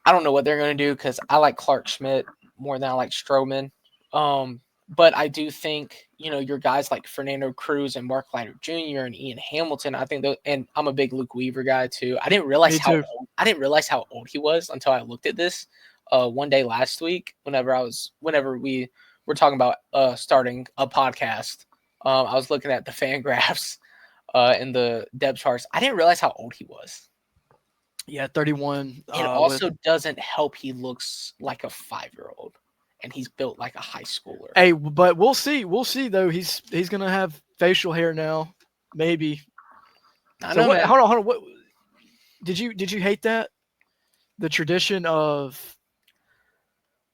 I don't know what they're going to do because I like Clark Schmidt more than I like Stroman. But I do think, your guys like Fernando Cruz and Mark Leiter Jr. and Ian Hamilton, I think and I'm a big Luke Weaver guy too. I didn't realize Me too. how old he was until I looked at this one day last week whenever we were talking about starting a podcast. I was looking at the fan graphs in the depth charts. I didn't realize how old he was. Yeah, 31. It also doesn't help he looks like a 5-year-old, and he's built like a high schooler. Hey, but we'll see. We'll see though. He's gonna have facial hair now, maybe. I know, man. Hold on. What did you hate that? The tradition of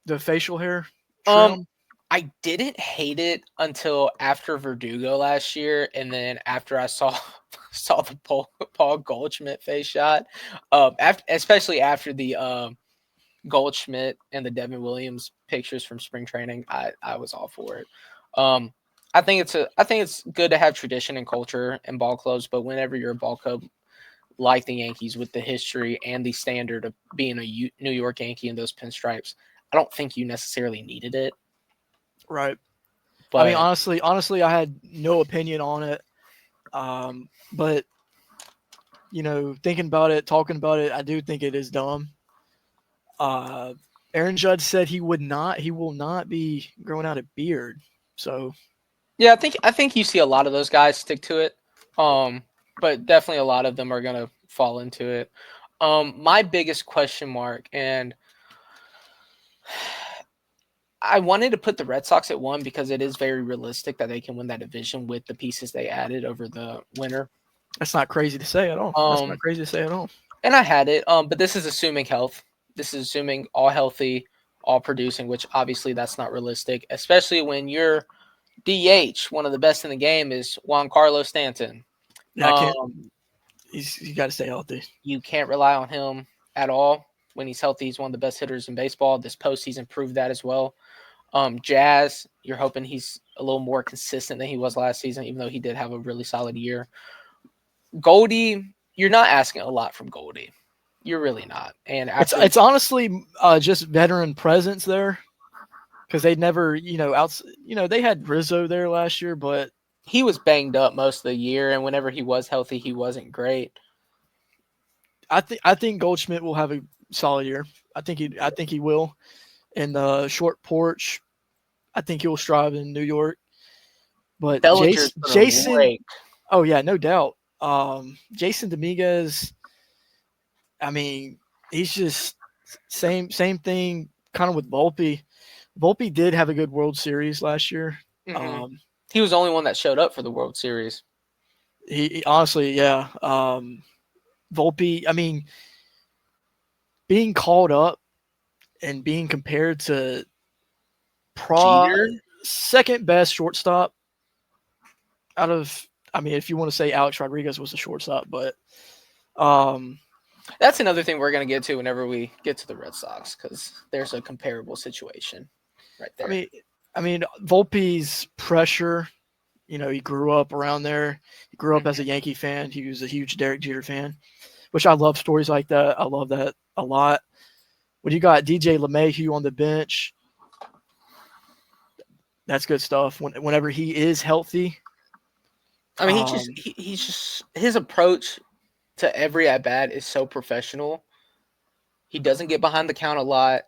the facial hair trim? I didn't hate it until after Verdugo last year, and then after I saw the Paul Goldschmidt face shot. Especially after the Goldschmidt and the Devin Williams pictures from spring training, I was all for it. I think it's good to have tradition and culture and ball clubs, but whenever you're a ball club like the Yankees with the history and the standard of being a New York Yankee in those pinstripes, I don't think you necessarily needed it. Right. But I mean, honestly, I had no opinion on it. But thinking about it, talking about it, I do think it is dumb. Aaron Judge said he will not be growing out a beard. So yeah, I think you see a lot of those guys stick to it. But definitely a lot of them are gonna fall into it. My biggest question mark, and I wanted to put the Red Sox at 1 because it is very realistic that they can win that division with the pieces they added over the winter. that's not crazy to say at all. And I had it. But this is assuming health. This is assuming all healthy, all producing, which obviously that's not realistic, especially when your DH, one of the best in the game, is Juan Carlos Stanton. Yeah, I can't. You got to stay healthy. You can't rely on him at all. When he's healthy, he's one of the best hitters in baseball. This postseason proved that as well. Jazz, you're hoping he's a little more consistent than he was last season, even though he did have a really solid year. Goldie, you're not asking a lot from Goldie. You're really not. And it's honestly just veteran presence there, because they never, they had Rizzo there last year, but he was banged up most of the year, and whenever he was healthy, he wasn't great. I think Goldschmidt will have a solid year. I think he will. In the short porch, I think he'll strive in New York. But Jason, oh yeah, no doubt. Jason Dominguez, I mean, he's just same thing kind of with Volpe. Volpe did have a good World Series last year. Mm-hmm. He was the only one that showed up for the World Series. He honestly, yeah. Volpe, I mean, being called up and being compared to second best shortstop out of, I mean, if you want to say Alex Rodriguez was the shortstop, but that's another thing we're going to get to whenever we get to the Red Sox, because there's a comparable situation right there. I mean, Volpe's pressure, he grew up around there. He grew up as a Yankee fan. He was a huge Derek Jeter fan, which I love stories like that. I love that a lot. When you got DJ LeMahieu on the bench, that's good stuff. Whenever he is healthy, I mean, he's just his approach to every at bat is so professional. He doesn't get behind the count a lot,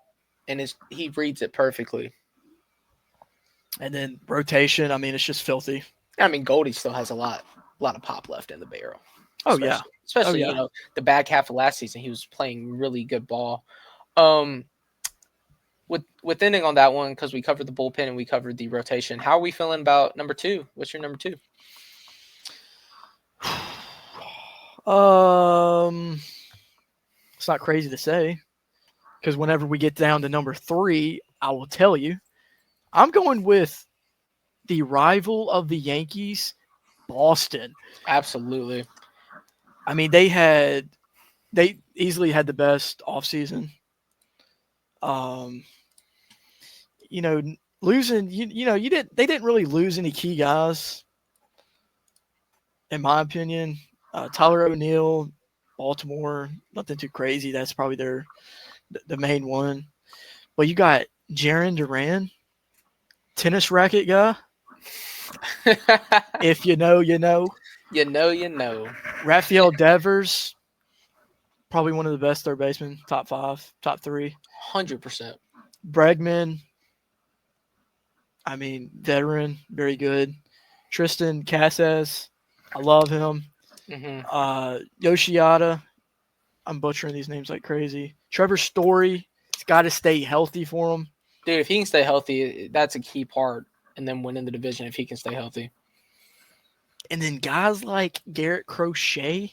and he reads it perfectly. And then rotation, I mean, it's just filthy. I mean, Goldie still has a lot of pop left in the barrel. Especially, the back half of last season, he was playing really good ball. With ending on that one, because we covered the bullpen and we covered the rotation, how are we feeling about number 2? What's your number 2? It's not crazy to say. because whenever we get down to number 3, I will tell you. I'm going with the rival of the Yankees, Boston. Absolutely. I mean, they easily had the best offseason. Um, you know, losing they didn't really lose any key guys, in my opinion. Tyler O'Neill, Baltimore, nothing too crazy. That's probably the main one. But you got Jaron Duran, tennis racket guy. If you know, you know. You know. Rafael Devers, probably one of the best third basemen, top 5, top 3. 100%. Bregman, I mean, veteran, very good. Tristan Casas, I love him. Hmm. Yoshiada, I'm butchering these names like crazy. Trevor Story, he's got to stay healthy for him. Dude, if he can stay healthy, that's a key part. And then winning the division if he can stay healthy. And then guys like Garrett Crochet,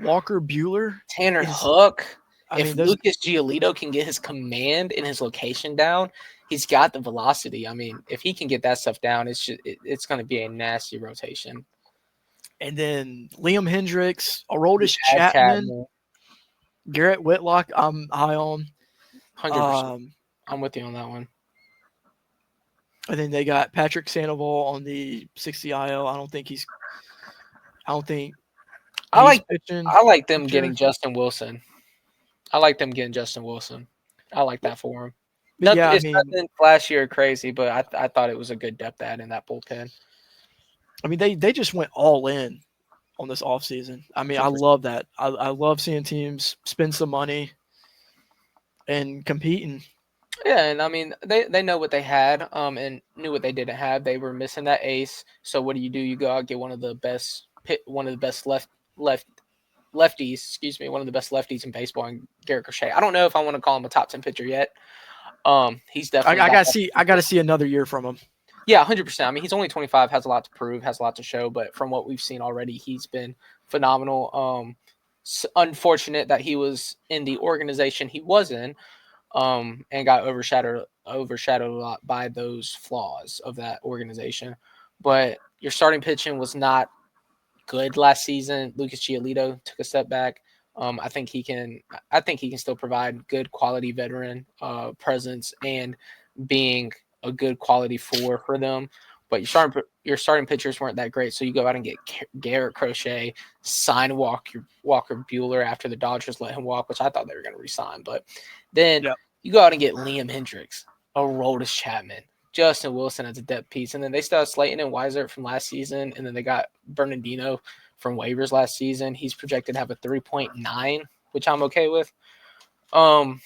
Walker Bueller, Tanner is, Hook. I If mean, those. Lucas Giolito can get his command and his location down, he's got the velocity. I mean, if he can get that stuff down, it's going to be a nasty rotation. And then Liam Hendricks, Aroldis Chad Chapman, Chapman, Garrett Whitlock, I'm high on. 100%. I'm with you on that one. And then they got Patrick Sandoval on the 60 IL. I don't think he's pitching. I like them getting Justin Wilson. I like them getting Justin Wilson. I like that for him. But yeah, I It's mean, nothing flashy or crazy, but I thought it was a good depth add in that bullpen. they just went all in on this offseason. I mean, I love that. I love seeing teams spend some money and competing. Yeah, and I mean they know what they had, and knew what they didn't have. They were missing that ace. So what do? You go out get one of the best lefties, excuse me, one of the best lefties in baseball, and Garrett Crochet. I don't know if I want to call him a top 10 pitcher yet. He's definitely. I gotta see another year from him. Yeah, 100%. I mean, he's only 25, has a lot to prove, has a lot to show, but from what we've seen already, he's been phenomenal. Unfortunate that he was in the organization he was in, and got overshadowed a lot by those flaws of that organization. But your starting pitching was not good last season. Lucas Giolito took a step back. I think he can still provide good quality veteran presence and being a good quality for them. But your starting pitchers weren't that great, so you go out and get Garrett Crochet, sign Walker Bueller after the Dodgers let him walk, which I thought they were going to resign. But then you go out and get Liam Hendricks, Aroldis Chapman, Justin Wilson as a depth piece, and then they still have Slayton and Weiser from last season, and then they got Bernardino from waivers last season. He's projected to have a 3.9, which I'm okay with. I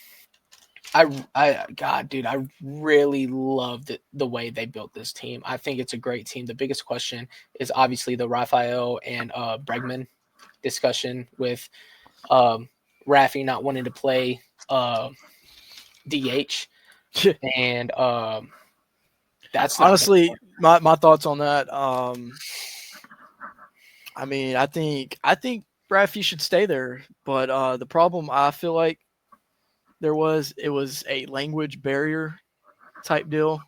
really love the way they built this team. I think it's a great team. The biggest question is obviously the Rafael and Bregman discussion with Rafi not wanting to play DH, and that's honestly my thoughts on that. I mean, I think Rafi should stay there, but the problem I feel like it was a language barrier type deal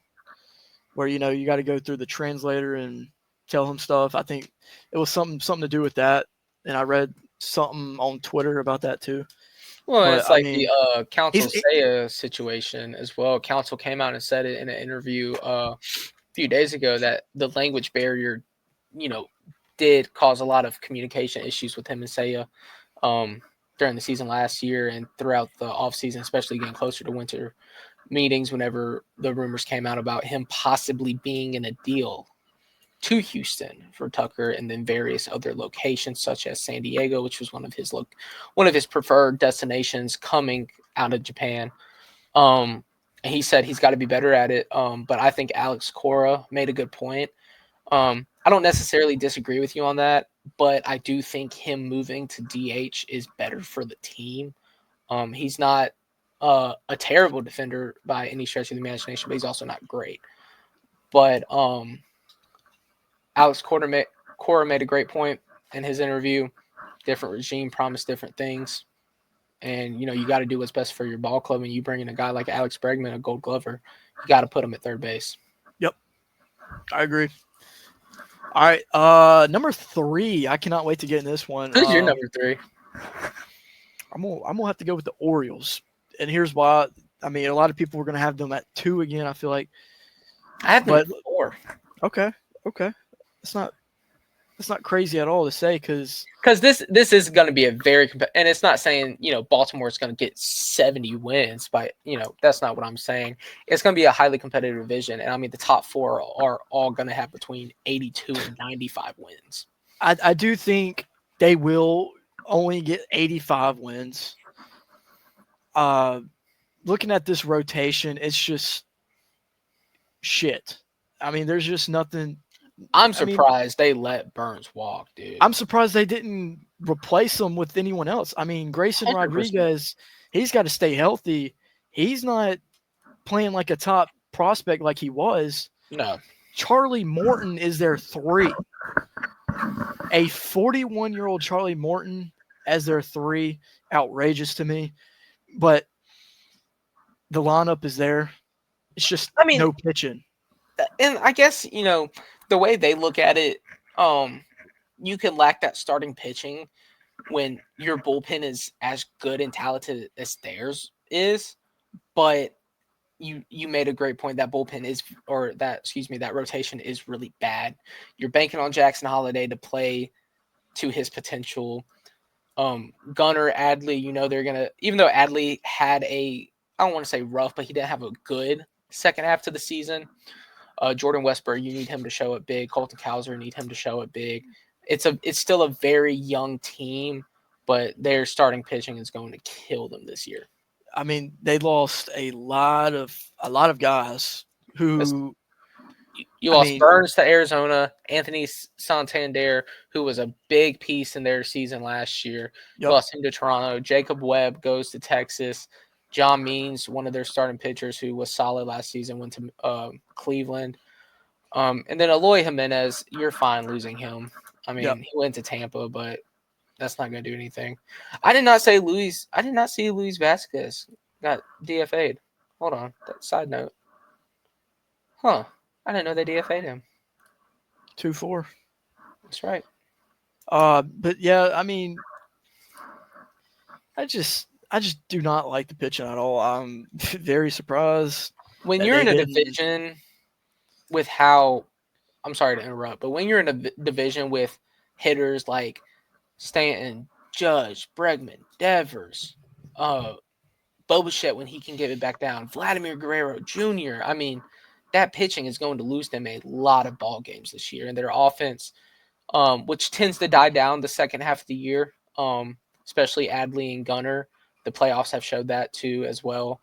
where you got to go through the translator and tell him stuff. I think it was something to do with that, and I read something on Twitter about that too. Well, But, it's like the Council Saya situation as well. Council came out and said it in an interview a few days ago that the language barrier, did cause a lot of communication issues with him and Saya during the season last year and throughout the offseason, especially getting closer to winter meetings whenever the rumors came out about him possibly being in a deal to Houston for Tucker and then various other locations such as San Diego, which was one of his preferred destinations coming out of Japan. And he said he's got to be better at it. But I think Alex Cora made a good point. I don't necessarily disagree with you on that, but I do think him moving to DH is better for the team. He's not a terrible defender by any stretch of the imagination, but he's also not great. But Alex Cora made a great point in his interview. Different regime promised different things, And you got to do what's best for your ball club. And you bring in a guy like Alex Bregman, a Gold Glover, you got to put him at third base. Yep, I agree. All right, number 3. I cannot wait to get in this one. Who's your number 3? I'm gonna have to go with the Orioles, and here's why. I mean, a lot of people were gonna have them at 2 again. I feel like I have them at 4. Okay. It's not crazy at all to say because this is going to be a very and it's not saying Baltimore's going to get 70 wins, but that's not what I'm saying. It's going to be a highly competitive division, and I mean the top 4 are all going to have between 82 and 95 wins. I do think they will only get 85 wins. Looking at this rotation, it's just shit. I mean, there's just nothing. I'm surprised they let Burns walk, dude. I'm surprised they didn't replace him with anyone else. I mean, Grayson 100%. Rodriguez, he's got to stay healthy. He's not playing like a top prospect like he was. No. Charlie Morton is their 3. A 41-year-old Charlie Morton as their 3, outrageous to me. But the lineup is there. It's just no pitching. And I guess, the way they look at it, you can lack that starting pitching when your bullpen is as good and talented as theirs is. But you made a great point. That bullpen is, that rotation is really bad. You're banking on Jackson Holliday to play to his potential. Gunnar, Adley, they're going to, even though Adley had I don't want to say rough, but he didn't have a good second half to the season. Jordan Westburg, you need him to show it big. Colton Cowser, need him to show it big. It's still a very young team, but their starting pitching is going to kill them this year. I mean, they lost a lot of guys who you lost Burns to Arizona, Anthony Santander, who was a big piece in their season last year. You lost him to Toronto. Jacob Webb goes to Texas. John Means, one of their starting pitchers who was solid last season, went to Cleveland. And then Eloy Jimenez, you're fine losing him. I mean, he went to Tampa, but that's not going to do anything. I did not see Luis Vasquez got DFA'd. Hold on. Side note. Huh. I didn't know they DFA'd him. 2-4. That's right. But yeah, I mean, I just do not like the pitching at all. I'm very surprised. When you're in a division with I'm sorry to interrupt, but when you're in a division with hitters like Stanton, Judge, Bregman, Devers, Bobichette when he can get it back down, Vladimir Guerrero Jr., I mean, that pitching is going to lose them a lot of ball games this year. And their offense, which tends to die down the second half of the year, especially Adley and Gunnar. The playoffs have showed that too as well.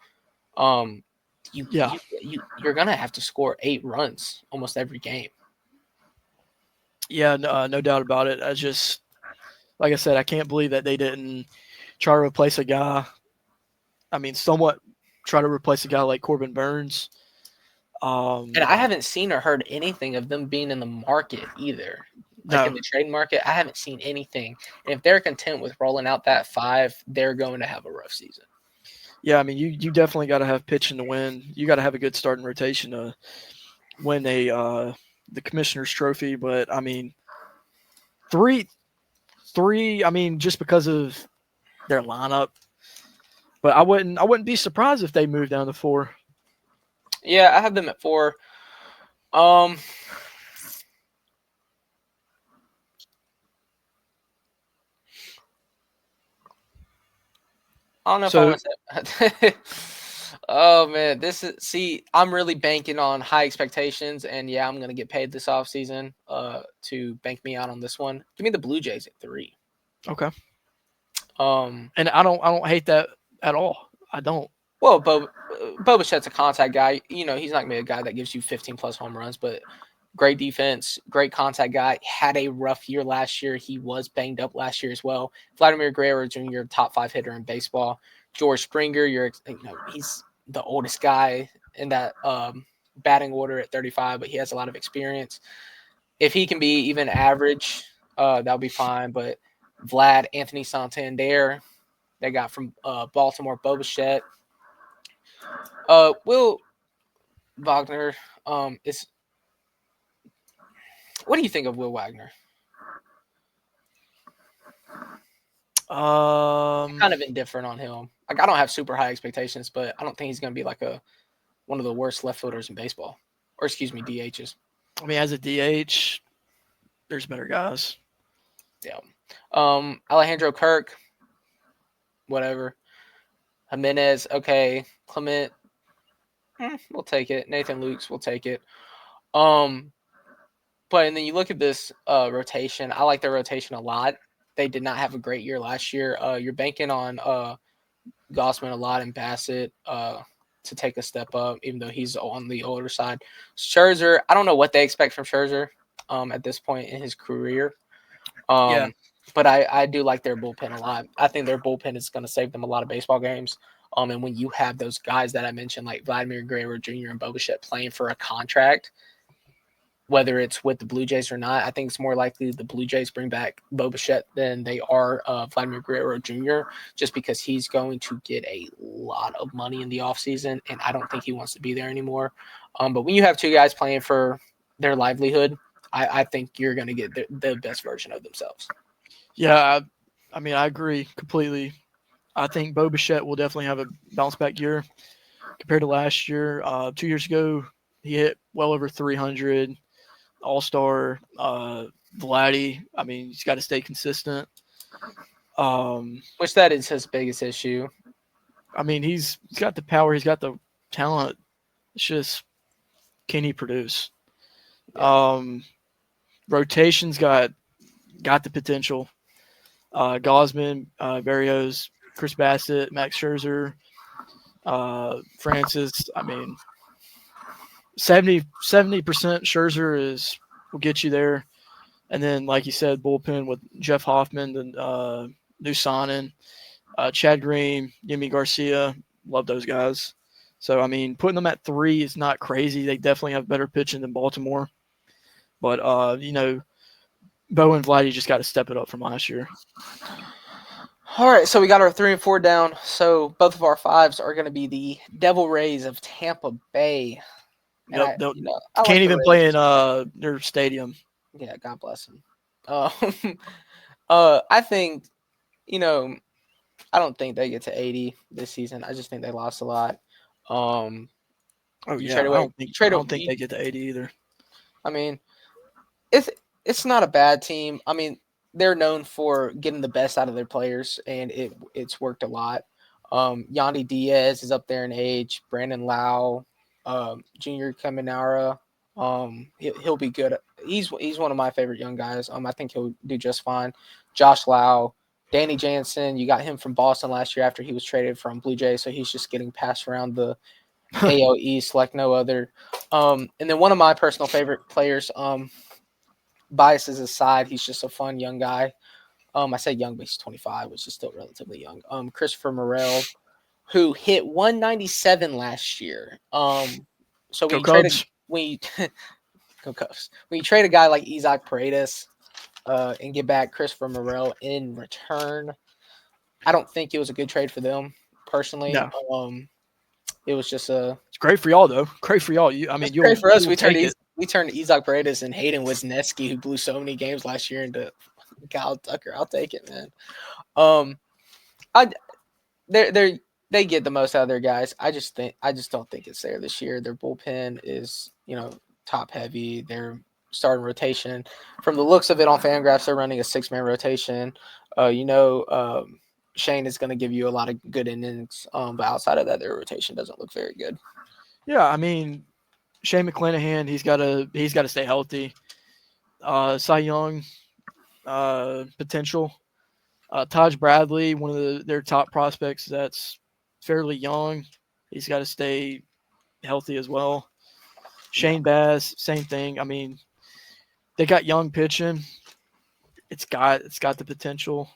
You're going to have to score 8 runs almost every game. Yeah, no doubt about it. I just, like I said, I can't believe that they didn't try to replace a guy. I mean, somewhat try to replace a guy like Corbin Burns. And I haven't seen or heard anything of them being in the market either. In the trade market, I haven't seen anything. And if they're content with rolling out that 5, they're going to have a rough season. Yeah, I mean, you definitely got to have pitching to win. You got to have a good starting rotation to win the Commissioner's Trophy. But I mean, three. I mean, just because of their lineup. But I wouldn't be surprised if they moved down to 4. Yeah, I have them at 4. I don't know if I want to say. Oh man, I'm really banking on high expectations, and yeah, I'm gonna get paid this offseason to bank me out on this one. Give me the Blue Jays at 3. Okay. And I don't hate that at all. I don't. Well, Bobichet's a contact guy. He's not gonna be a guy that gives you 15 plus home runs, but great defense, great contact guy. Had a rough year last year. He was banged up last year as well. Vladimir Guerrero Jr., top 5 hitter in baseball. George Springer, he's the oldest guy in that batting order at 35, but he has a lot of experience. If he can be even average, that'll be fine. But Anthony Santander, they got from Baltimore, Bo Bichette. Will Wagner is. What do you think of Will Wagner? Kind of indifferent on him. Like I don't have super high expectations, but I don't think he's going to be like one of the worst left fielders in baseball, or excuse me, DHs. I mean, as a DH, there's better guys. Yeah. Alejandro Kirk, whatever. Jimenez, okay. Clement, we'll take it. Nathan Lukes, we'll take it. But and then you look at this rotation. I like their rotation a lot. They did not have a great year last year. You're banking on Gossman a lot and Bassett to take a step up, even though he's on the older side. Scherzer, I don't know what they expect from Scherzer at this point in his career. Yeah. But I do like their bullpen a lot. I think their bullpen is going to save them a lot of baseball games. And when you have those guys that I mentioned, like Vladimir Guerrero Jr. and Bo Bichette playing for a contract, whether it's with the Blue Jays or not, I think it's more likely the Blue Jays bring back Bo Bichette than they are Vladimir Guerrero Jr., just because he's going to get a lot of money in the offseason, and I don't think he wants to be there anymore. But when you have two guys playing for their livelihood, I think you're going to get the best version of themselves. Yeah, I mean, I agree completely. I think Bo Bichette will definitely have a bounce back year compared to last year. 2 years ago, he hit well over 300. All-star, Vladdy. I mean, he's got to stay consistent. Which that is his biggest issue. I mean, he's got the power. He's got the talent. It's just, can he produce? Yeah. Rotation's got the potential. Gosman, Berrios, Chris Bassett, Max Scherzer, Francis. I mean, 70% Scherzer will get you there. And then, like you said, bullpen with Jeff Hoffman, the new signing, Chad Green, Yimi Garcia. Love those guys. So, I mean, putting them at 3 is not crazy. They definitely have better pitching than Baltimore. But, Bo and Vladdy just got to step it up from last year. All right, so we got our 3 and 4 down. So both of our 5s are going to be the Devil Rays of Tampa Bay. Yep, I can't even play in their stadium. Yeah, God bless them. I think, I don't think they get to 80 this season. I just think they lost a lot. I don't think they get to 80 either. I mean, it's not a bad team. I mean, they're known for getting the best out of their players, and it's worked a lot. Yandy Diaz is up there in age. Brandon Lau, Junior Caminara, he'll be good. He's one of my favorite young guys. I think he'll do just fine. Josh Lau, Danny Jansen, you got him from Boston last year after he was traded from Blue Jays, so he's just getting passed around the AL East like no other. And then one of my personal favorite players, biases aside, he's just a fun young guy. I say young, but he's 25, which is still relatively young. Christopher Morel, who hit 197 last year. So when you trade a guy like Isaac Paredes and get back Christopher Morel in return, I don't think it was a good trade for them personally. No. It was just it's great for y'all though. Great for y'all. Great for us. We turned Isaac Paredes and Hayden Wesneski, who blew so many games last year, into Kyle Tucker. I'll take it, man. They get the most out of their guys. I just don't think it's there this year. Their bullpen is, top heavy. Their starting rotation, from the looks of it on Fangraphs, they're running a 6-man rotation. Shane is going to give you a lot of good innings, but outside of that, their rotation doesn't look very good. Yeah, I mean, Shane McClanahan, he's got to stay healthy. Cy Young potential. Taj Bradley, one of their top prospects, that's fairly young. He's got to stay healthy as well. Shane Bass, same thing. I mean, they got young pitching. It's got the potential.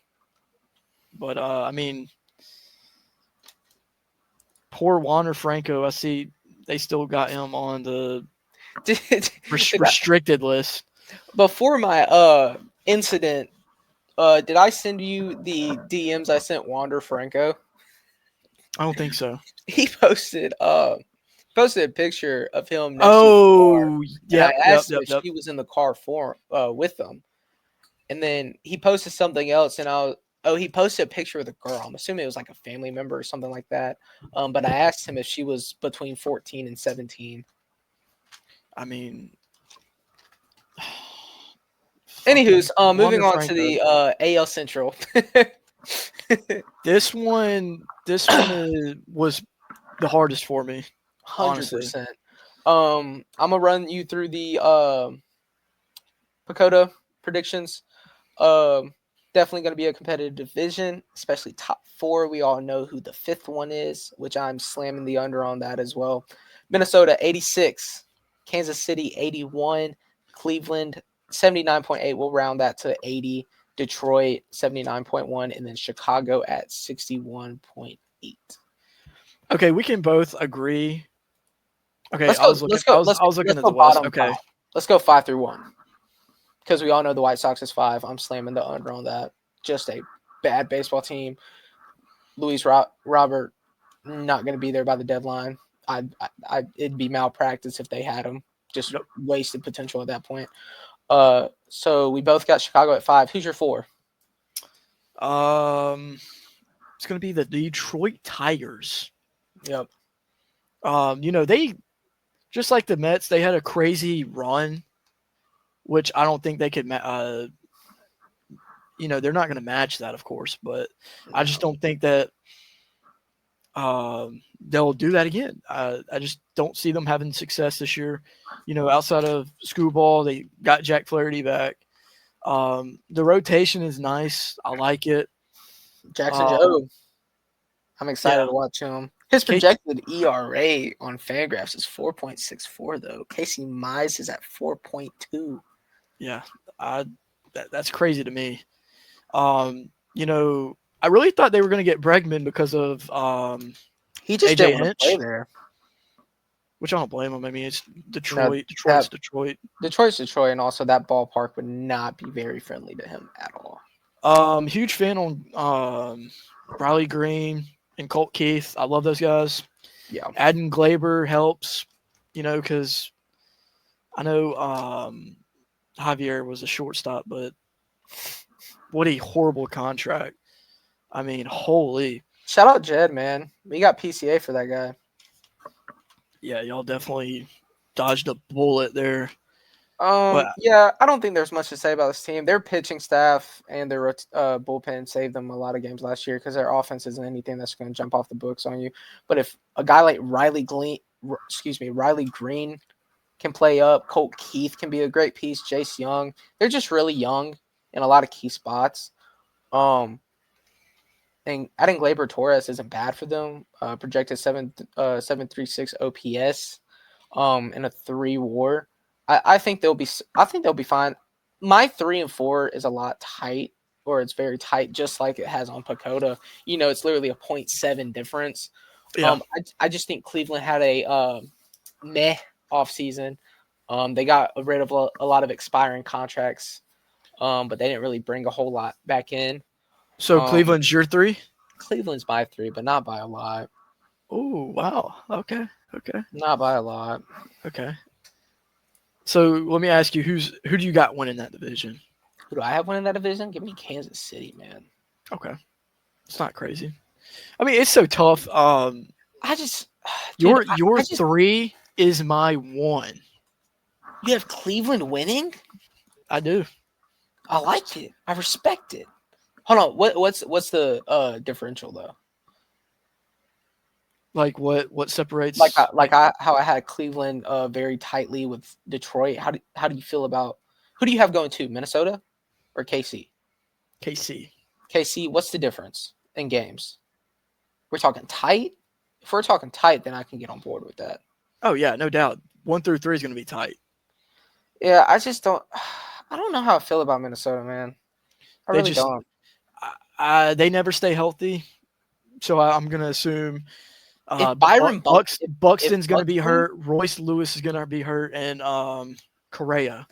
But, I mean, poor Wander Franco, I see they still got him on the restricted list. Before my incident Did I send you the DMs I sent Wander Franco? I don't think so. He posted a picture of him next to his car, Oh, and I yep, yep, asked him yep, if yep. she was in the car with them. And then he posted something else, and he posted a picture with a girl. I'm assuming it was like a family member or something like that. But I asked him if she was between 14 and 17. I mean, Anywho's, fucking moving Wander on to Franco. the AL Central. This one was the hardest for me, honestly. 100%. I'm gonna run you through the Pacoda predictions. Definitely going to be a competitive division, especially top four. We all know who the fifth one is, which I'm slamming the under on that as well. Minnesota 86, Kansas City 81, Cleveland 79.8. We'll round that to 80. Detroit 79.1, and then Chicago at 61.8. Okay, we can both agree. Okay, Let's I go. was looking. Let's go. I was Let's looking at go the West. bottom Okay, five. Let's go 5 through 1, because we all know the White Sox is 5. I'm slamming the under on that. Just a bad baseball team. Luis Robert not going to be there by the deadline. It'd be malpractice if they had him. Just Nope. wasted potential at that point. So we both got Chicago at 5. Who's your 4? It's gonna be the Detroit Tigers. Yep. They just like the Mets. They had a crazy run, which I don't think they could. They're not going to match that, of course, but I just don't think that they'll do that again. I just don't see them having success this year. Outside of Screwball, they got Jack Flaherty back. The rotation is nice. I like it. Jackson Joe. I'm excited Yeah. to watch him. His projected ERA on Fangraphs is 4.64, though. Casey Mize is at 4.2. Yeah, that's crazy to me. I really thought they were going to get Bregman because of He just AJ didn't want to play Hinch, there. which I don't blame him. I mean, it's Detroit. No, Detroit. Detroit's Detroit, and also that ballpark would not be very friendly to him at all. Huge fan on Riley Green and Colt Keith. I love those guys. Yeah. Adding Glaber helps, because I know Javier was a shortstop, but what a horrible contract. I mean, holy. Shout out Jed, man. We got PCA for that guy. Yeah, y'all definitely dodged a bullet there. Yeah, I don't think there's much to say about this team. Their pitching staff and their bullpen saved them a lot of games last year because their offense isn't anything that's going to jump off the books on you. But if a guy like Riley Green can play up, Colt Keith can be a great piece. Jace Young, they're just really young in a lot of key spots. And adding Glaber Torres isn't bad for them. Projected 7.36 OPS, and a 3 WAR. I think they'll be fine. My 3 and 4 is a lot tight, or it's very tight, just like it has on Pacoda. It's literally a 0.7 difference. Yeah. I just think Cleveland had a meh offseason. They got rid of a lot of expiring contracts, but they didn't really bring a whole lot back in. So Cleveland's your 3? Cleveland's my 3, but not by a lot. Oh, wow. Okay. Not by a lot. Okay. So let me ask you, who do you got winning that division? Who do I have winning that division? Give me Kansas City, man. Okay. It's not crazy. I mean, it's so tough. Your 3 is my 1. You have Cleveland winning? I do. I like it. I respect it. Hold on. What's the differential though? Like what separates? How I had Cleveland very tightly with Detroit. How do you feel about who do you have going to Minnesota or KC? KC. KC. What's the difference in games? We're talking tight. If we're talking tight, then I can get on board with that. Oh yeah, no doubt. 1 through 3 is going to be tight. Yeah, I just don't. I don't know how I feel about Minnesota, man. I really don't. They never stay healthy, so I'm going to assume if Byron Buxton's going to be hurt, Royce Lewis is going to be hurt, and Correa.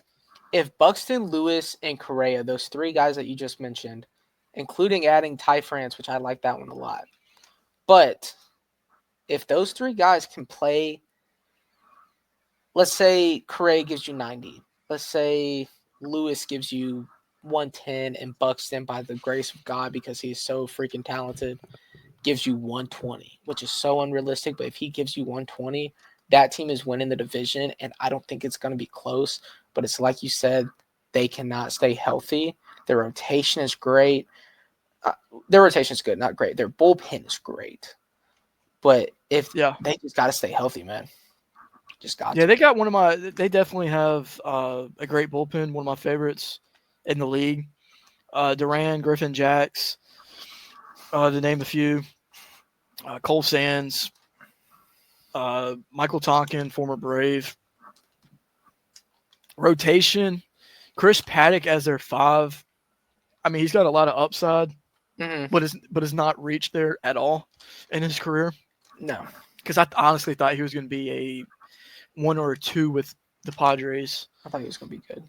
if Buxton, Lewis, and Correa, those three guys that you just mentioned, including adding Ty France, which I like that one a lot. But if those three guys can play, let's say Correa gives you 90. Let's say Lewis gives you 110 and Buxton, by the grace of God, because he's so freaking talented, gives you 120, which is so unrealistic. But if he gives you 120, that team is winning the division, and I don't think it's going to be close. But it's like you said, they cannot stay healthy. Their rotation is great. Their rotation is good, not great. Their bullpen is great. But if Yeah. they just got to stay healthy, man. Just got Yeah, to. they got one of my. They definitely have a great bullpen. One of my favorites in the league. Duran, Griffin, Jacks, to name a few. Cole Sands, Michael Tonkin, former Brave. Rotation, Chris Paddock as their 5. I mean, he's got a lot of upside, Mm-hmm. but has not reached there at all in his career. No. Because I honestly thought he was going to be a 1 or a 2 with the Padres. I thought he was going to be good.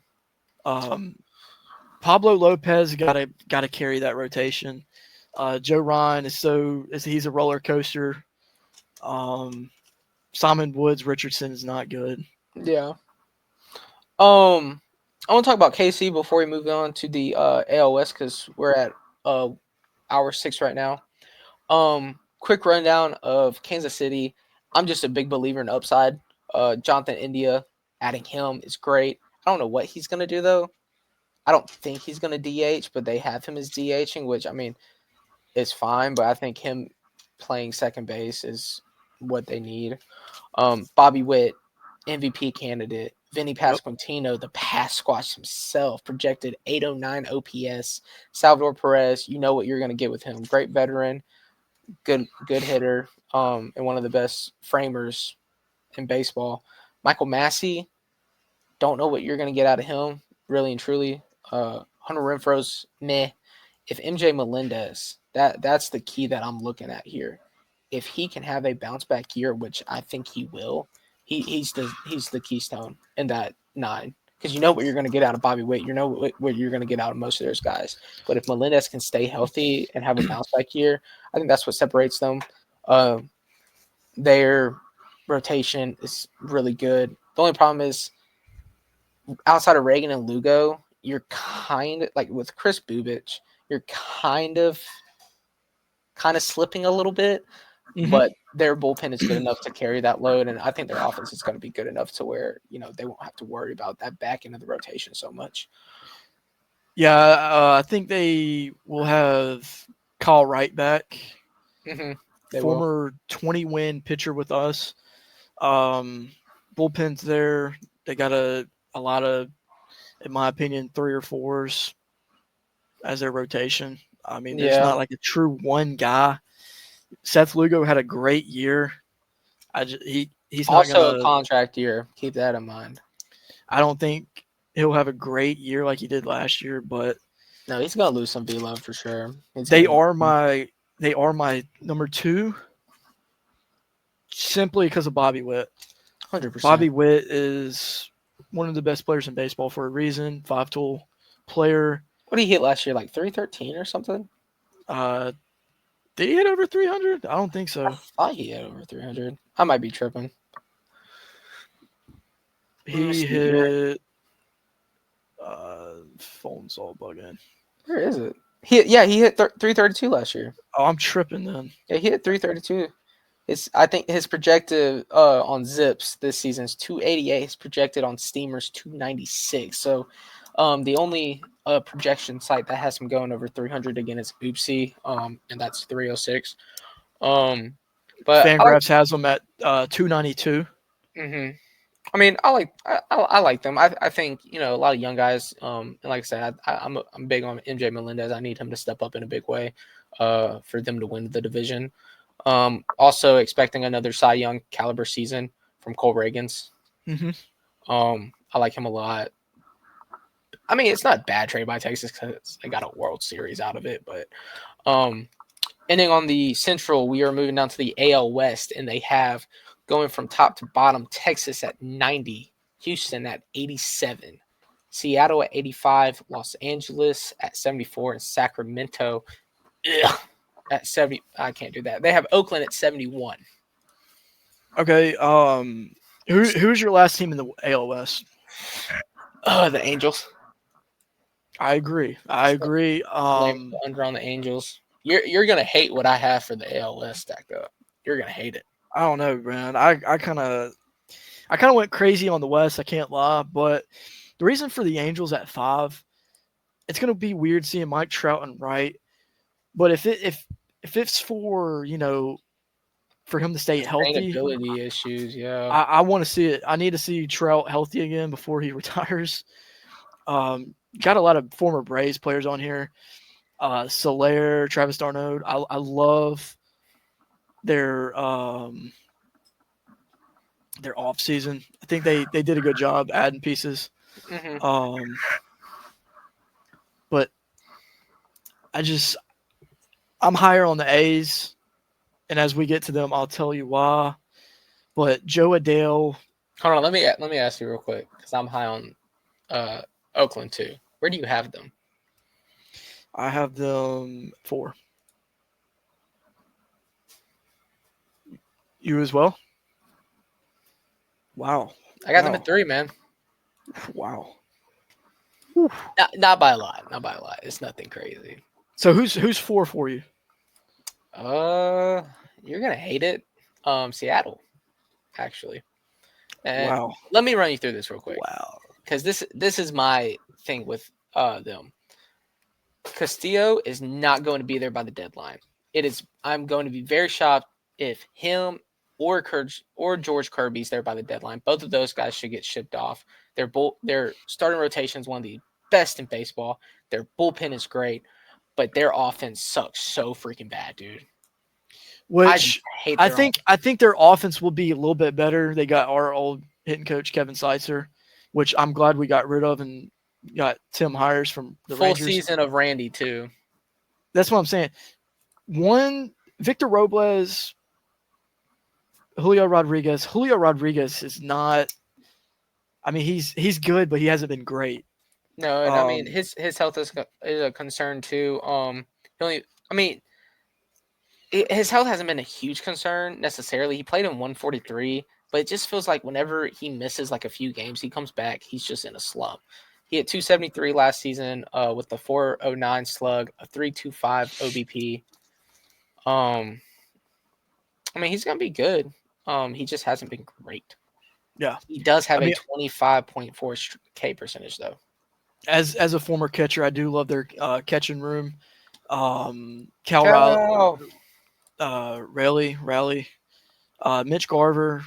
Pablo Lopez gotta carry that rotation. Joe Ryan he's a roller coaster. Simon Woods Richardson is not good. Yeah. I want to talk about KC before we move on to the AL West, because we're at hour 6 right now. Quick rundown of Kansas City. I'm just a big believer in upside. Jonathan India, adding him is great. I don't know what he's gonna do though. I don't think he's gonna DH, but they have him as DHing, which I mean is fine. But I think him playing second base is what they need. Bobby Witt, MVP candidate. Vinny Yep. Pasquantino, the pass squash himself, projected 809 OPS. Salvador Perez, you know what you're going to get with him. Great veteran, good hitter, and one of the best framers in baseball. Michael Massey, don't know what you're going to get out of him, really and truly. Hunter Renfro's meh. If MJ Melendez, that's the key that I'm looking at here. If he can have a bounce back year, which I think he will, he's the keystone in that 9. Because you know what you're going to get out of Bobby Witt. You know what you're going to get out of most of those guys. But if Melendez can stay healthy and have a bounce back year, I think that's what separates them. Their rotation is really good. The only problem is outside of Reagan and Lugo, you're kind of like with Chris Bubich, you're kind of slipping a little bit, but their bullpen is good enough to carry that load, and I think their offense is going to be good enough to where they won't have to worry about that back end of the rotation so much. Yeah, I think they will have Kyle Wright back, former 20-win pitcher with us. Bullpen's there. They got a lot of, in my opinion, 3 or 4s as their rotation. I mean, there's not like a true one guy. Seth Lugo had a great year. He's also not gonna, a contract year. Keep that in mind. I don't think he'll have a great year like he did last year, but no, he's gonna lose some velo for sure. They are my number 2, simply because of Bobby Witt. 100%. Bobby Witt is one of the best players in baseball for a reason. 5-tool player. What did he hit last year? Like 313 or something? Did he hit over 300? I don't think so. I thought he hit over 300. I might be tripping. He hit. Phone's all bugging. Where is it? He hit 332 last year. Oh, I'm tripping then. Yeah, he hit 332. I think his projected on Zips this season is 288. His projected on Steamers 296. So, the only projection site that has him going over 300 again is Oopsie, and that's 306. But Fangraphs has him at 292. I mean, I like them. I think a lot of young guys. And like I said, I'm big on MJ Melendez. I need him to step up in a big way, for them to win the division. Also expecting another Cy Young caliber season from Cole Reagans. I like him a lot. I mean, it's not a bad trade by Texas because they got a World Series out of it. But ending on the Central, we are moving down to the AL West, and they have going from top to bottom Texas at 90, Houston at 87. Seattle at 85, Los Angeles at 74, and Sacramento at 70. I can't do that. They have Oakland at 71. Okay. Who's your last team in the AL West? The Angels. I agree. I agree. Under on the Angels. You're gonna hate what I have for the AL West stacked up. You're gonna hate it. I don't know, man. I kind of went crazy on the West. I can't lie, but the reason for the Angels at 5, it's gonna be weird seeing Mike Trout and Wright. But if it's for for him to stay healthy, Sustainability issues, yeah. I want to see it. I need to see Trout healthy again before he retires. Got a lot of former Braves players on here. Soler, Travis d'Arnaud. I love their off season. I think they did a good job adding pieces. Mm-hmm. But I'm higher on the A's, and as we get to them, I'll tell you why. But Joe Adele. Hold on, let me ask you real quick because I'm high on Oakland too. Where do you have them? I have them 4. You as well? Wow. I got them at 3, man. Wow. Not by a lot. Not by a lot. It's nothing crazy. So who's 4 for you? You're gonna hate it. Seattle, actually. And wow. Let me run you through this real quick. Wow. Because this is my thing with them. Castillo is not going to be there by the deadline. I'm going to be very shocked if him or George Kirby's there by the deadline. Both of those guys should get shipped off. Their starting rotation is one of the best in baseball. Their bullpen is great, but their offense sucks so freaking bad, dude. Which I think their offense will be a little bit better. They got our old hitting coach Kevin Seitzer, which I'm glad we got rid of and got Tim Hires from the full Rangers. Season of Randy too. That's what I'm saying. Victor Robles, Julio Rodriguez. Julio Rodriguez is not. I mean, he's good, but he hasn't been great. No, and I mean his health is a concern too. His health hasn't been a huge concern necessarily. He played in 143, but it just feels like whenever he misses like a few games, he comes back, he's just in a slump. He hit 273 last season with the 409 slug, a 325 OBP. I mean, he's gonna be good. He just hasn't been great. Yeah, he does have a 25.4 K percentage though. As a former catcher, I do love their catching room. Cal Raleigh, Mitch Garver,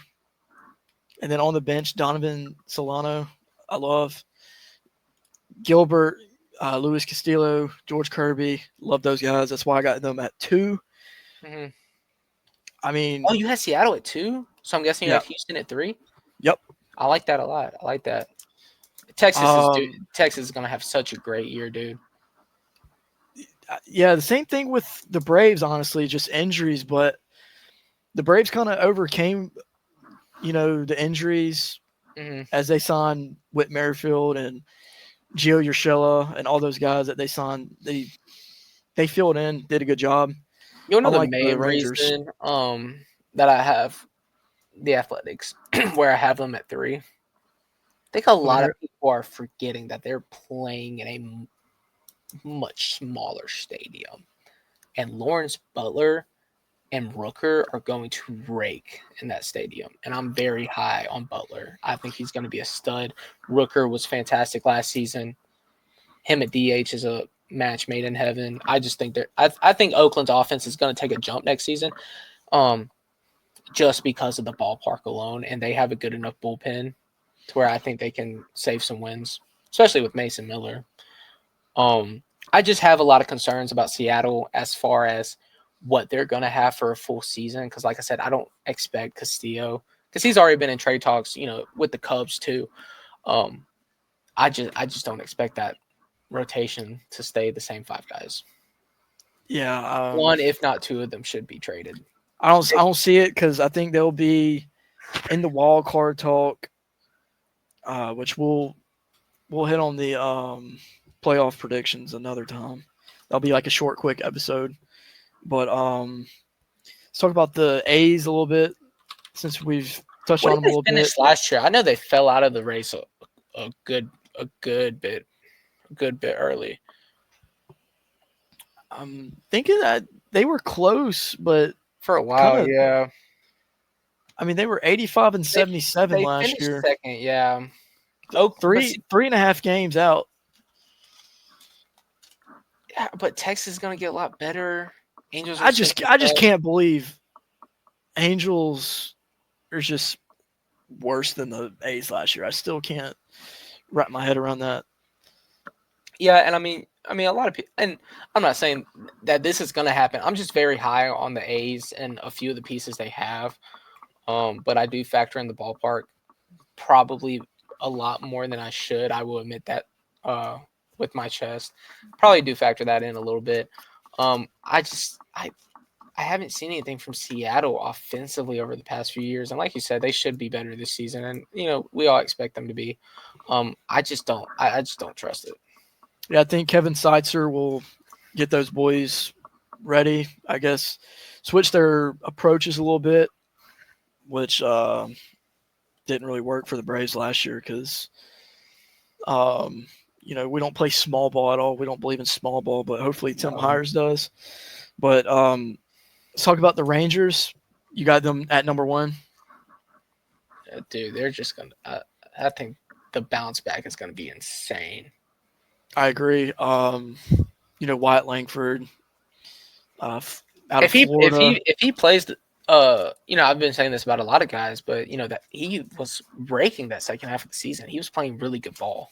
and then on the bench, Donovan Solano. I love Gilbert, Luis Castillo, George Kirby. Love those guys. That's why I got them at 2. Mm-hmm. I mean, you had Seattle at 2, so I'm guessing you have Houston at 3. Yep, I like that a lot. I like that. Texas is gonna have such a great year, dude. Yeah, the same thing with the Braves. Honestly, just injuries, but the Braves kind of overcame, the injuries as they signed Whit Merrifield and Gio Urshela and all those guys that they signed. They filled in, did a good job. You know the main reason that I have the Athletics where I have them at 3. I think a lot of people are forgetting that they're playing in a much smaller stadium, and Lawrence Butler and Rooker are going to rake in that stadium, and I'm very high on Butler. I think he's going to be a stud. Rooker was fantastic last season. Him at DH is a match made in heaven. I just think I think Oakland's offense is going to take a jump next season, just because of the ballpark alone, and they have a good enough bullpen to where I think they can save some wins, especially with Mason Miller. I just have a lot of concerns about Seattle as far as what they're going to have for a full season. Because, like I said, I don't expect Castillo, because he's already been in trade talks, with the Cubs too. I just don't expect that rotation to stay the same 5 guys. Yeah, one, if not 2 of them should be traded. I don't see it because I think they'll be in the wild card talk, which we'll we'll hit on the playoff predictions another time. That'll be like a short, quick episode. But let's talk about the A's a little bit since we've touched What on did them a they little bit. finish last year? I know they fell out of the race a good bit early. I'm thinking that they were close, but For a kind while, of. yeah. I mean, they were 85 and They 77 they last finished year. second, yeah. Oh, but see, Three and a half games out. yeah, but Texas is gonna get a lot better. Angels are I so just I just tough. can't believe Angels are just worse than the A's last year. I still can't wrap my head around that. Yeah, and I mean, a lot of people, and I'm not saying that this is gonna happen. I'm just very high on the A's and a few of the pieces they have. But I do factor in the ballpark probably a lot more than I should. I will admit that with my chest. Probably do factor that in a little bit. I haven't seen anything from Seattle offensively over the past few years. And like you said, they should be better this season. And we all expect them to be. I just don't trust it. Yeah, I think Kevin Seitzer will get those boys ready. I guess switch their approaches a little bit, which didn't really work for the Braves last year because we don't play small ball at all. We don't believe in small ball, but hopefully Tim Hires does. But let's talk about the Rangers. You got them at number one. Dude, they're just going to I think the bounce back is going to be insane. I agree. Wyatt Langford out of If he if Florida. he if he plays I've been saying this about a lot of guys, but that he was raking that second half of the season. He was playing really good ball.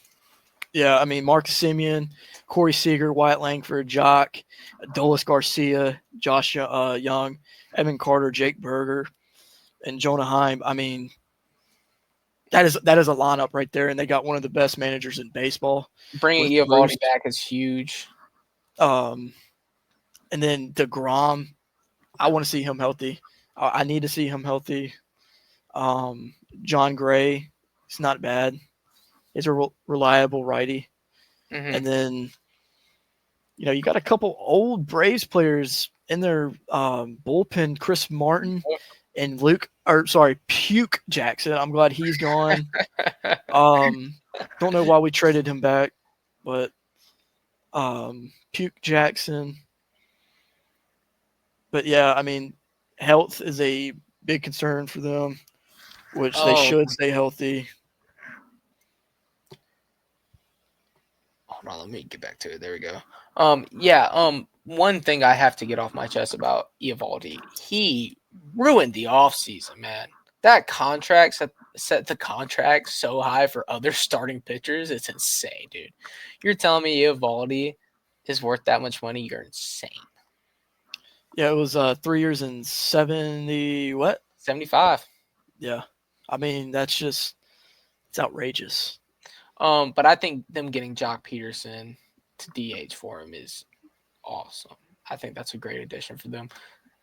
Yeah, I mean Marcus Simeon, Corey Seager, Wyatt Langford, Jock, Adolis Garcia, Josh Young, Evan Carter, Jake Berger, and Jonah Heim. I mean, that is a lineup right there, and they got one of the best managers in baseball Bringing with Bruce. Eovaldi back is huge. And then DeGrom, I want to see him healthy. I need to see him healthy. John Gray, it's not bad. He's a reliable righty. Mm-hmm. And then, you got a couple old Braves players in their bullpen, Chris Martin and Puke Jackson. I'm glad he's gone. Don't know why we traded him back, but Puke Jackson. But yeah, I mean, health is a big concern for them, which they should stay healthy. Hold on, let me get back to it. There we go. One thing I have to get off my chest about Eovaldi, he ruined the offseason, man. That contract set the contract so high for other starting pitchers. It's insane, dude. You're telling me Eovaldi is worth that much money? You're insane. Yeah, it was 3 years and 70 what? 75. Yeah. I mean, it's outrageous. But I think them getting Jock Peterson to DH for him is awesome. I think that's a great addition for them.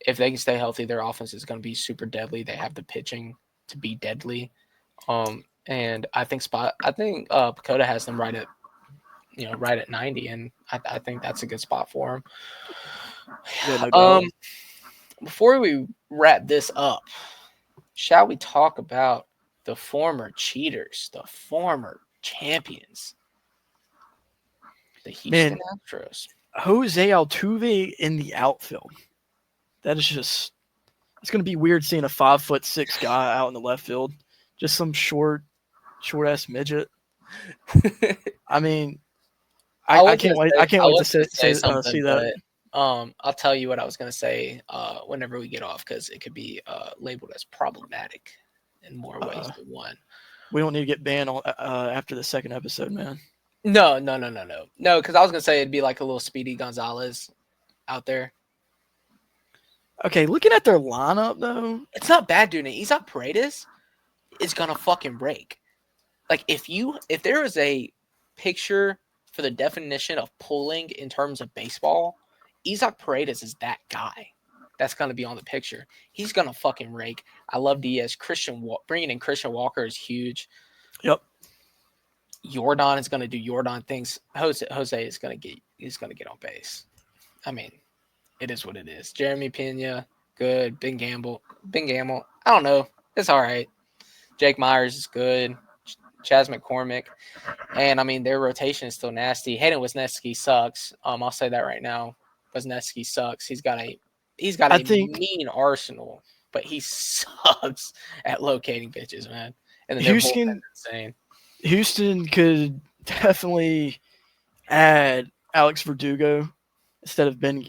If they can stay healthy, their offense is going to be super deadly. They have the pitching to be deadly. And I think Pacoda has them right at 90, and I think that's a good spot for him. Yeah, no doubt. Before we wrap this up, shall we talk about the former cheaters, the former champions, the Houston Astros? Jose Altuve in the outfield. That is it's going to be weird seeing a 5'6" guy out in the left field. Just some short ass midget. I mean, I can't wait. I can't wait to see that. I'll tell you what I was going to say whenever we get off, because it could be labeled as problematic in more ways than one. We don't need to get banned after the second episode, man. No, because I was going to say it'd be like a little Speedy Gonzalez out there. Okay, looking at their lineup, though. It's not bad, dude. Isaac Paredes is going to fucking break. Like, if there is a picture for the definition of pulling in terms of baseball, Isaac Paredes is that guy that's going to be on the picture. He's going to fucking rake. I love Diaz. Bringing in Christian Walker is huge. Yep. Jordan is going to do Jordan things. Jose is going to get on base. I mean, it is what it is. Jeremy Pena, good. Ben Gamble. I don't know. It's all right. Jake Myers is good. Chas McCormick, and I mean their rotation is still nasty. Hayden Wisniewski sucks. I'll say that right now. Wisniewski sucks. He's got I a think mean arsenal, but he sucks at locating pitches, man. And then their bullpen's Houston insane. Houston could definitely add Alex Verdugo instead of Ben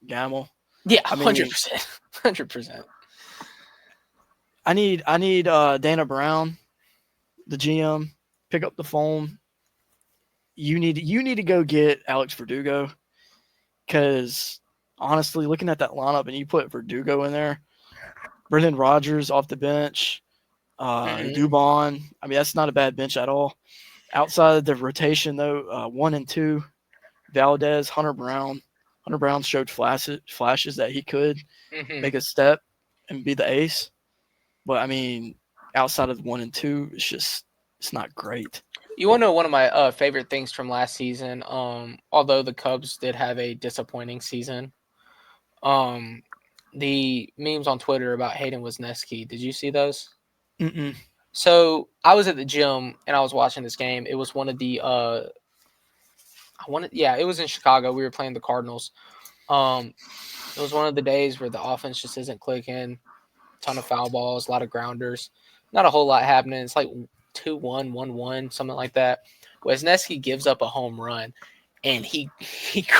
Gamel. Yeah, I mean, 100%, 100%. I need Dana Brown, the GM, pick up the phone. You need to go get Alex Verdugo because honestly, looking at that lineup and you put Verdugo in there, Brendan Rodgers off the bench, Mm-hmm. Dubon. I mean, that's not a bad bench at all. Outside of the rotation, though, 1 and 2, Valdez, Hunter Brown. Hunter Brown showed flashes that he could Mm-hmm. make a step and be the ace. But I mean, outside of 1 and 2, it's not great. You want to know one of my favorite things from last season? Although the Cubs did have a disappointing season, um, the memes on Twitter about Hayden Wisniewski. Did you see those? Mm-mm. So I was at the gym and I was watching this game. It was one of the it was in Chicago. We were playing the Cardinals. Um, it was one of the days where the offense just isn't clicking. Ton of foul balls, a lot of grounders, not a whole lot happening. It's like 2-1, 1-1, something like that. Wisniewski gives up a home run, and he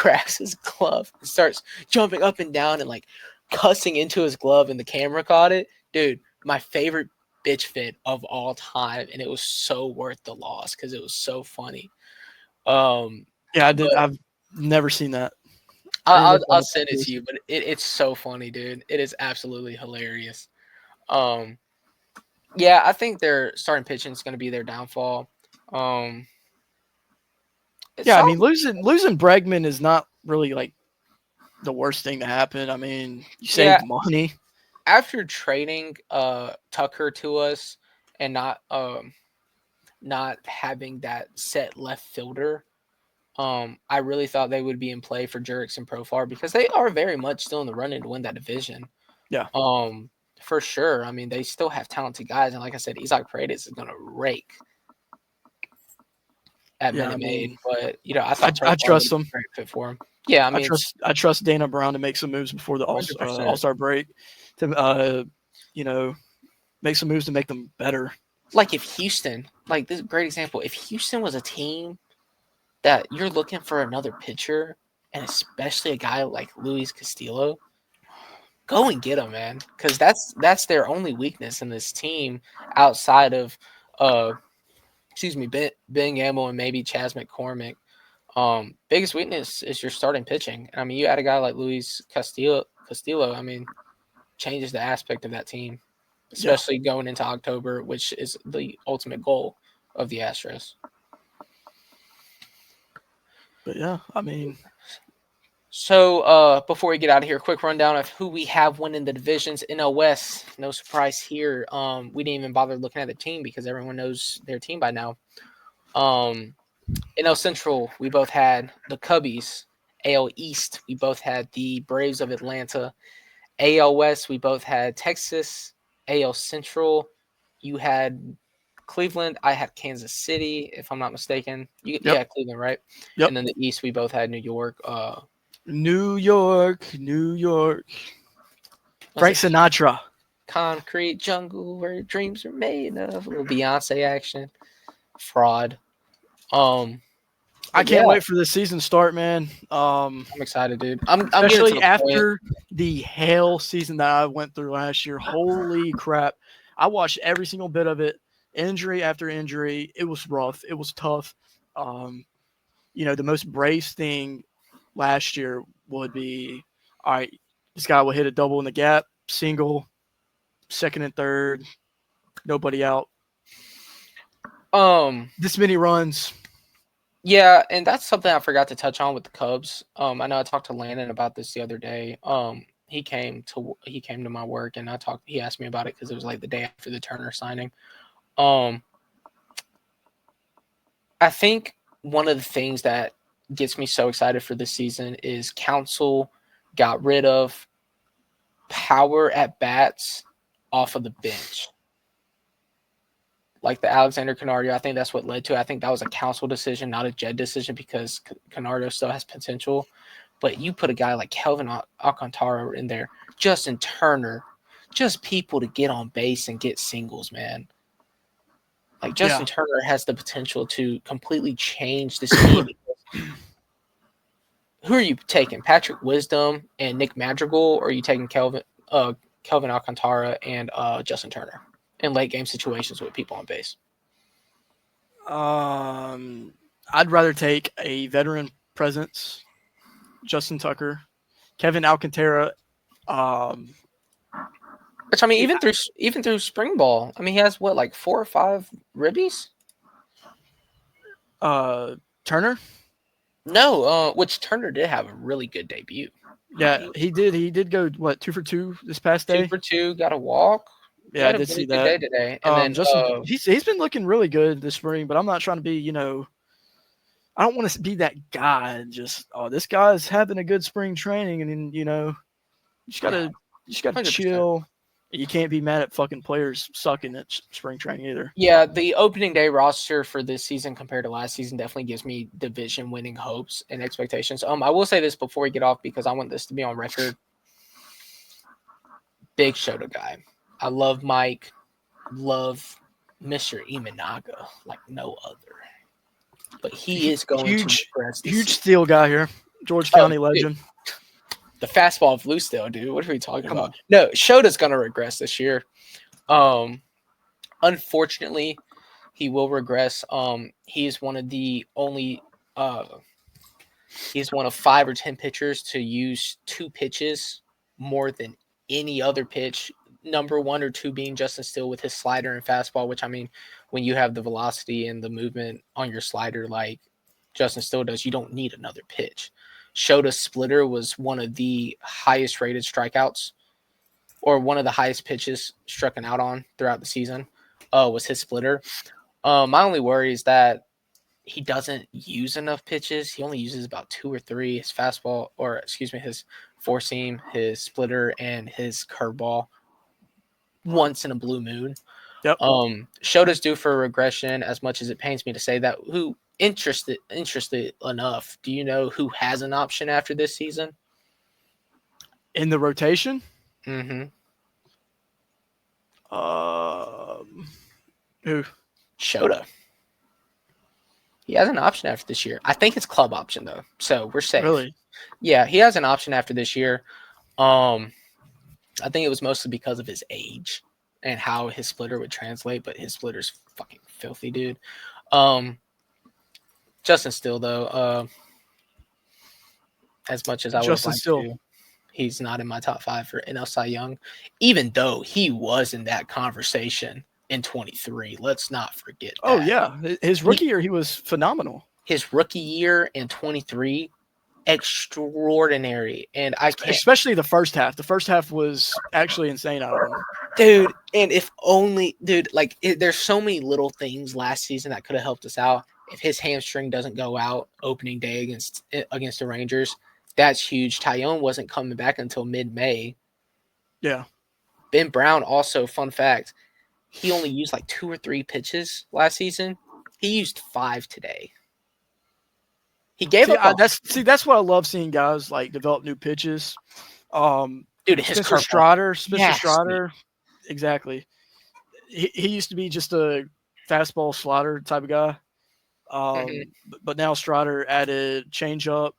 grabs his glove and starts jumping up and down and like cussing into his glove, and the camera caught it. Dude, my favorite bitch fit of all time, and it was so worth the loss because it was so funny. Um, Yeah, I did. but I've never seen that. I I, didn't I'll look that I'll up send it after to this. you, but it's so funny, dude. It is absolutely hilarious. Um, Yeah, I think their starting pitching is going to be their downfall. Um, it's Yeah, I all, mean, losing Bregman is not really like the worst thing to happen. I mean, you yeah. save money. After trading Tucker to us and not having that set left fielder, I really thought they would be in play for Jurix and Profar because they are very much still in the running to win that division. Yeah, Um, for sure. I mean, they still have talented guys, and like I said, Isaac Paredes is going to rake at yeah. I Minute Maid, mean, but I thought I Profar would trust be them. a great fit for him. Yeah, I mean, it's I trust Dana Brown to make some moves before the 100%. All-Star break to you know make some moves to make them better. Like if Houston, like this is a great example, if Houston was a team that you're looking for another pitcher, and especially a guy like Luis Castillo, go and get him, man, because that's their only weakness in this team outside of uh Ben Gamble and maybe Chas McCormick. Biggest weakness is your starting pitching. I mean, you add a guy like Luis Castillo. I mean, changes the aspect of that team, Yeah, especially going into October, which is the ultimate goal of the Astros. but yeah, I mean, So, before we get out of here, quick rundown of who we have winning the divisions. NL West, no surprise here. We didn't even bother looking at the team because everyone knows their team by now. Um, NL Central, we both had the Cubbies. AL East, we both had the Braves of Atlanta. AL West, we both had Texas. AL Central, you had Cleveland. I had Kansas City, if I'm not mistaken. You yep, had Cleveland, right? yep. And then the East, we both had New York. New York, New York. Was Frank it Sinatra. Concrete Jungle where dreams are made of? A little Beyonce action. Fraud. Um, I but yeah, can't wait for this season to start, man. I'm excited, dude. I'm getting to Especially the point. after the hell season that I went through last year. Holy crap. I watched every single bit of it, injury after injury. It was rough. It was tough. Um, the most brace thing last year would be all right, this guy will hit a double in the gap, single, second and third, nobody out. Um, This many runs. yeah, and that's something I forgot to touch on with the Cubs. I know I talked to Landon about this the other day. He came to my work and he asked me about it because it was like the day after the Turner signing. Um, I think one of the things that gets me so excited for this season is Council got rid of power at bats off of the bench. Like the Alexander Canario, I think that's what led to it. I think that was a Council decision, not a Jed decision, because Canario still has potential. But you put a guy like Kelvin Alcantara in there, Justin Turner, just people to get on base and get singles, man. Like Justin Turner has the potential to completely change this team. Who are you taking? Patrick Wisdom and Nick Madrigal, or are you taking Kelvin Alcantara and Justin Turner in late game situations with people on base? I'd rather take a veteran presence, Justin Tucker, Kevin Alcantara. Which I mean, even through spring ball, I mean, he has what, like 4 or 5 ribbies? Turner? No, which Turner did have a really good debut. Yeah, he did. He did go, what, 2 for 2 this past day? 2 for 2, got a walk. He Yeah, had I a did really see good that. day today. And then Justin, he's been looking really good this spring, but I'm not trying to be, I don't want to be that guy and just, this guy's having a good spring training, and then, you just gotta 100%. chill. You can't be mad at fucking players sucking at spring training either. Yeah, the opening day roster for this season compared to last season definitely gives me division winning hopes and expectations. I will say this before we get off because I want this to be on record. Big Shota guy. I love Mike. Love Mr. Imanaga like no other. But he is going to regress this huge season. steal guy here. George County legend. Dude. The fastball of blue still, dude. What are we talking about? No, Shota's gonna regress this year. Unfortunately, he will regress. He's one of the only he's one of 5 or 10 pitchers to use 2 pitches more than any other pitch. Number 1 or 2 being Justin Steele with his slider and fastball, which I mean, when you have the velocity and the movement on your slider like Justin Steele does, you don't need another pitch. Shota's splitter was one of the highest rated strikeouts, or one of the highest pitches struck out on throughout the season. Was his splitter. My only worry is that he doesn't use enough pitches. He only uses about 2 or 3. His fastball, or excuse me, his four seam, his splitter, and his curveball once in a blue moon. Yep. Shota's due for a regression, as much as it pains me to say that. Who interested enough? Do you know who has an option after this season? In the rotation? Mm-hmm. Who? Shota. He has an option after this year. I think it's club option though, so we're safe. Really? Yeah, he has an option after this year. I think it was mostly because of his age and how his splitter would translate, but his splitter's fucking filthy, dude. Justin Steele though, as much as I would like to, he's not in my top 5 for NL Cy Young, even though he was in that conversation in 23. Let's not forget that. Oh, yeah. His rookie year, he was phenomenal. His rookie year in 23, extraordinary. And I can't... Especially the first half. The first half was actually insane out of him. Dude, and if only... Dude, like, there's so many little things last season that could have helped us out. If his hamstring doesn't go out opening day against the Rangers, that's huge. Tyone wasn't coming back until mid-May. Yeah. Ben Brown also, fun fact, he only used like 2 or 3 pitches last season. He used 5 today. He gave up. That's what I love seeing guys like develop new pitches. Dude, Spencer Strider, exactly. He used to be just a fastball slider type of guy. But now Strider added changeup,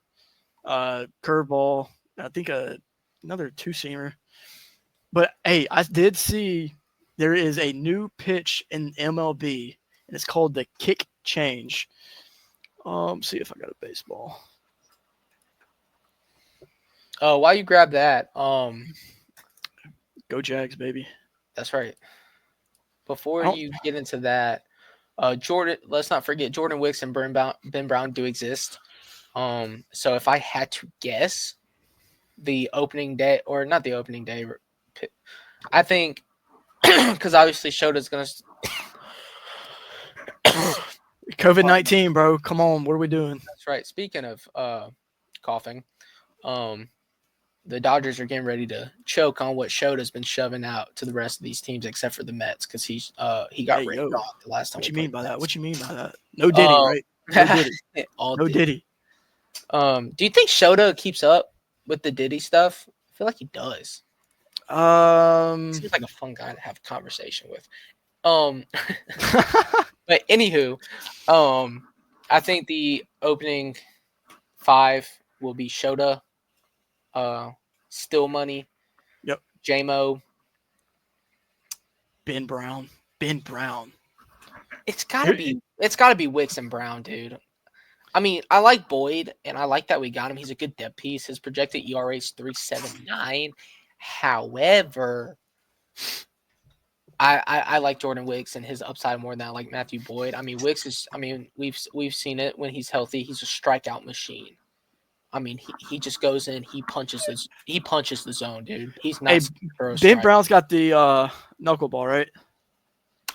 curveball, I think another 2-seamer. But hey, I did see there is a new pitch in MLB, and it's called the kick change. See if I got a baseball. While you grab that, go Jags, baby. That's right. Before you get into that, Jordan, let's not forget Jordan Wicks and Ben Brown do exist. So if I had to guess the opening day, or not the opening day, I think because obviously Shota's going to COVID-19, bro. Come on, what are we doing? That's right. Speaking of coughing, the Dodgers are getting ready to choke on what Shota's been shoving out to the rest of these teams, except for the Mets, because he got Hey, rained yo. off the last time What we you played mean the by that? Mets. What you mean by that? No Diddy, right? No Diddy. All No Diddy. Diddy. Do you think Shota keeps up with the Diddy stuff? I feel like he does. Seems like a fun guy to have a conversation with. But anywho, I think the opening 5 will be Shota, Still Money, Yep. JMO. Ben Brown. It's gotta be Wicks and Brown, dude. I mean, I like Boyd, and I like that we got him. He's a good depth piece. His projected ERA is 3.79. However, I like Jordan Wicks and his upside more than I like Matthew Boyd. I mean, Wicks is. I mean, we've seen it when he's healthy. He's a strikeout machine. I mean, he just goes in, he punches the zone, dude. He's not. Hey, throw a Ben strike. Brown's got the knuckleball, right?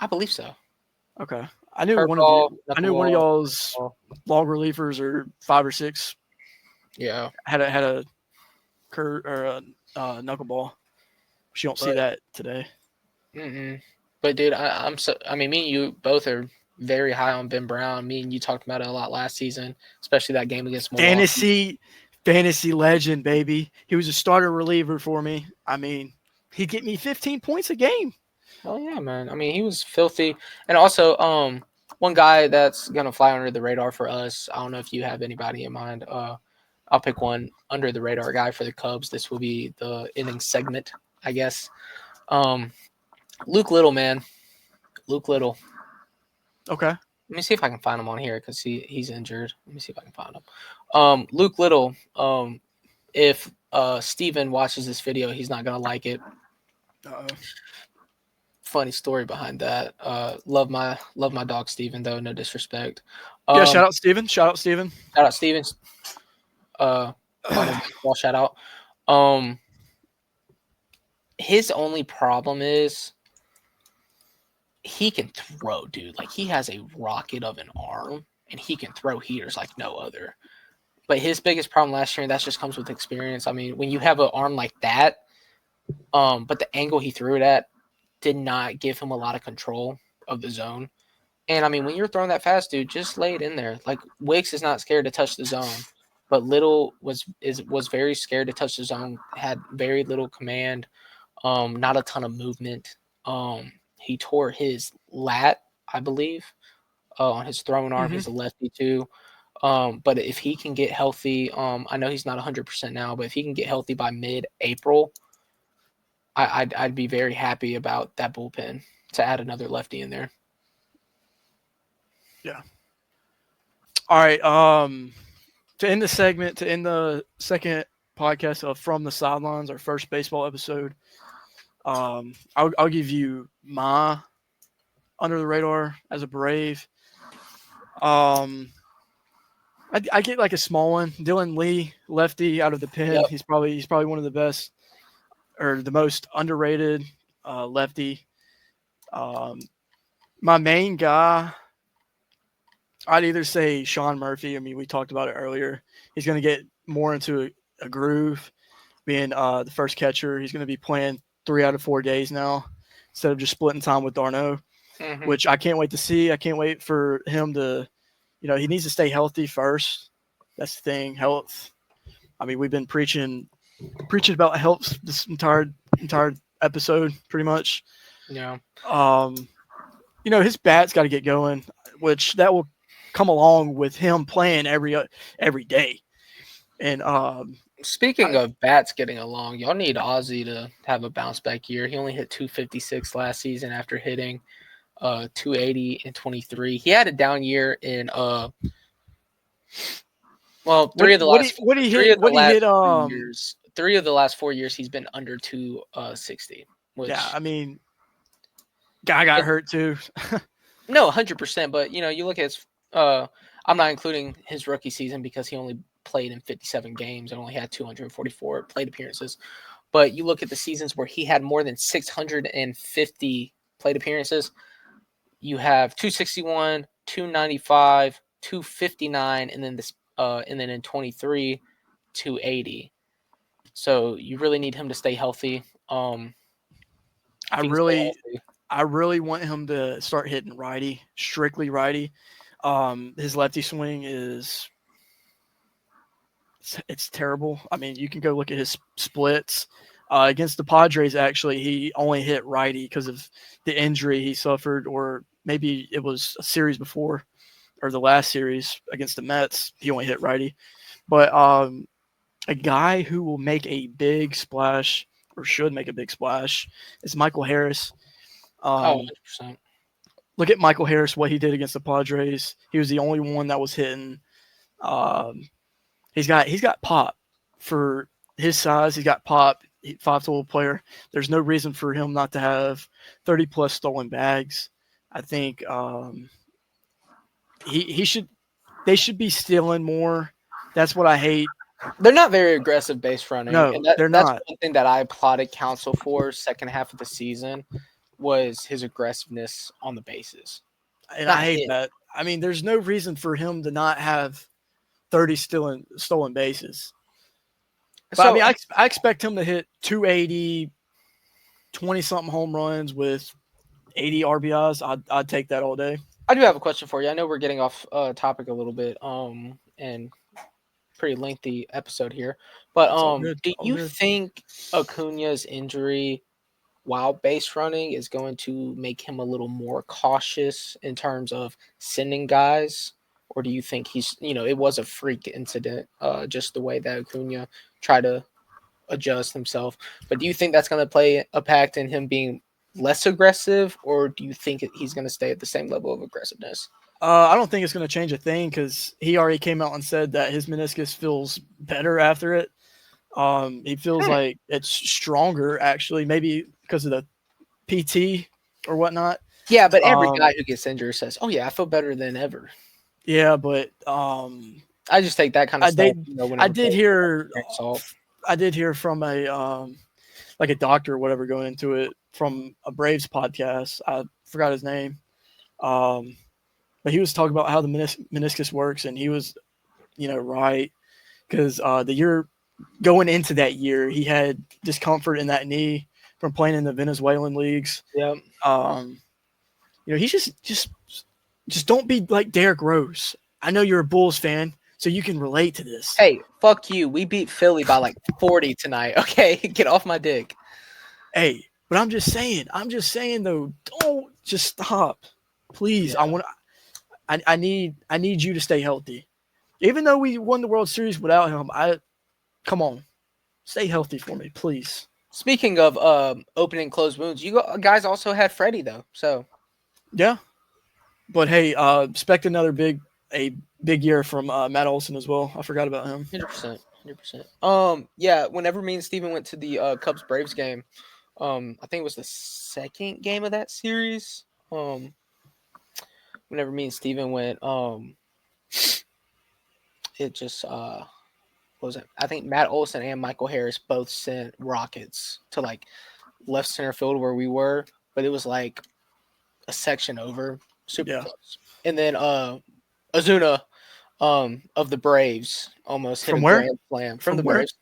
I believe so. Okay. I knew Curveball, one of y'all's knuckleball. long relievers or 5 or 6 Yeah. had a knuckleball. But you don't see that today. But dude, I mean, me and you both are very high on Ben Brown. Me and you talked about it a lot last season, especially that game against Milwaukee. Fantasy legend, baby. He was a starter reliever for me. I mean, he'd get me 15 points a game. Oh yeah, man. I mean, he was filthy. And also, one guy that's gonna fly under the radar for us. I don't know if you have anybody in mind. I'll pick one under the radar guy for the Cubs. This will be the inning segment, I guess. Luke Little, man. Luke Little. Okay. Let me see if I can find him on here because he's injured. Let me see if I can find him. Luke Little. If Steven watches this video, he's not gonna like it. Uh-oh. Funny story behind that. Love my dog Steven though. No disrespect. Yeah, shout out Steven. Shout out Steven. Shout out. His only problem is he can throw, dude. Like, he has a rocket of an arm, and he can throw heaters like no other. But his biggest problem last year, and that just comes with experience. I mean, when you have an arm like that, but the angle he threw it at did not give him a lot of control of the zone. And I mean, when you're throwing that fast, dude, just lay it in there. Like, Wicks is not scared to touch the zone, but Little was very scared to touch the zone. Had very little command, not a ton of movement. He tore his lat, I believe, on his throwing arm. He's a lefty too. But if he can get healthy, I know he's not 100% now, but if he can get healthy by mid-April, I'd be very happy about that bullpen to add another lefty in there. Yeah. All right. To end the second podcast of From the Sidelines, our first baseball episode, I'll give you my under the radar as a Brave. I get like a small one. Dylan Lee, lefty out of the pen. Yep. He's probably one of the best or the most underrated lefty. My main guy, I'd either say Sean Murphy. I mean, we talked about it earlier. He's going to get more into a groove, being the first catcher. He's going to be playing 3 out of 4 days now instead of just splitting time with Darno, which I can't wait to see. I can't wait for him to, he needs to stay healthy first. That's the thing, health. I mean, we've been preaching about health this entire episode pretty much. Yeah. His bat's got to get going, which that will come along with him playing every day. And speaking of bats getting along, y'all need Ozzy to have a bounce back year. He only hit 256 last season after hitting 280 and 23. He had a down year in 3 of the last 4 years he's been under 260. Which, yeah, I mean, guy got hurt too. No, 100%. But you look at his. I'm not including his rookie season because he only played in 57 games and only had 244 plate appearances. But you look at the seasons where he had more than 650 plate appearances. You have 261, 295, 259, and then in 23, 280. So you really need him to stay healthy. I If he can stay really, healthy. I really want him to start hitting righty, strictly righty. His lefty swing is it's terrible. I mean, you can go look at his splits. Against the Padres, actually, he only hit righty because of the injury he suffered, or maybe it was a series before, or the last series against the Mets. He only hit righty. But a guy who will make a big splash, or should make a big splash, is Michael Harris. Oh, Um, 100%. Look at Michael Harris, what he did against the Padres. He was the only one that was hitting. Um, he's got pop for his size. He's got pop. 5-tool player. There's no reason for him not to have 30 plus stolen bags. I think he should. They should be stealing more. That's what I hate. They're not very aggressive base running, No, and they're that's not. one thing that I applauded Council for second half of the season was his aggressiveness on the bases. And Not I hate hit. that. I mean, there's no reason for him to not have 30 stolen bases. But I So mean, I expect him to hit 280, 20 something home runs with 80 RBIs. I'd take that all day. I do have a question for you. I know we're getting off topic a little bit, and pretty lengthy episode here, but It's all good. do All you good. think Acuna's injury while base running is going to make him a little more cautious in terms of sending guys? Or do you think it was a freak incident, just the way that Acuna tried to adjust himself? But do you think that's going to play a pact in him being less aggressive, or do you think he's going to stay at the same level of aggressiveness? I don't think it's going to change a thing because he already came out and said that his meniscus feels better after it. He feels Hmm. like it's stronger, actually, maybe because of the PT or whatnot. Yeah, but every Um, guy who gets injured says, "Oh yeah, I feel better than ever." yeah, but I just take that kind of I stuff, did I whenever did players hear salt. I did hear from a like a doctor or whatever going into it from a Braves podcast. I forgot his name. Um, but he was talking about how the meniscus works, and he was, right, because the year going into that year, he had discomfort in that knee from playing in the Venezuelan leagues. Yeah. Um, he's just don't be like Derrick Rose. I know you're a Bulls fan, so you can relate to this. Hey, fuck you. We beat Philly by like 40 tonight. Okay, get off my dick. Hey, but I'm just saying though, don't just stop, please. Yeah. I need you to stay healthy. Even though we won the World Series without him, come on, stay healthy for me, please. Speaking of open and closed wounds, you guys also had Freddie though. So Yeah, but hey, expect a big year from Matt Olson as well. I forgot about him. 100%, 100%. Yeah. Whenever me and Steven went to the Cubs Braves game, I think it was the second game of that series. Whenever me and Steven went, it just what was it? I think Matt Olson and Michael Harris both sent rockets to like left center field where we were, but it was like a section over, super Yeah, close. And then Azuna of the Braves almost hit a from where? grand slam from From the where? Braves.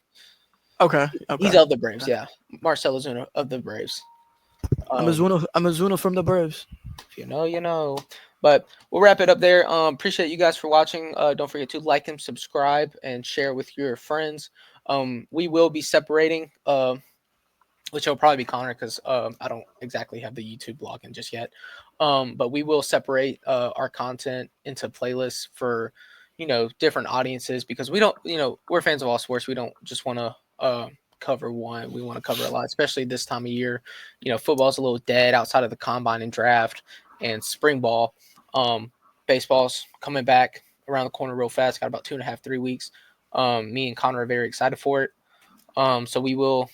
Okay, He's okay. of the Braves, Okay. yeah. Marcell Azuna of the Braves. Um, I'm Azuna from the Braves. if you know, you know. But we'll wrap it up there. Appreciate you guys for watching. Don't forget to like and subscribe and share with your friends. We will be separating, which will probably be Connor because I don't exactly have the YouTube login just yet. But we will separate our content into playlists for different audiences because we don't we're fans of all sports. We don't just want to cover one. We want to cover a lot, especially this time of year. Football's a little dead outside of the combine and draft and spring ball. Baseball's coming back around the corner real fast. Got about 2.5, 3 weeks. Me and Connor are very excited for it. So we will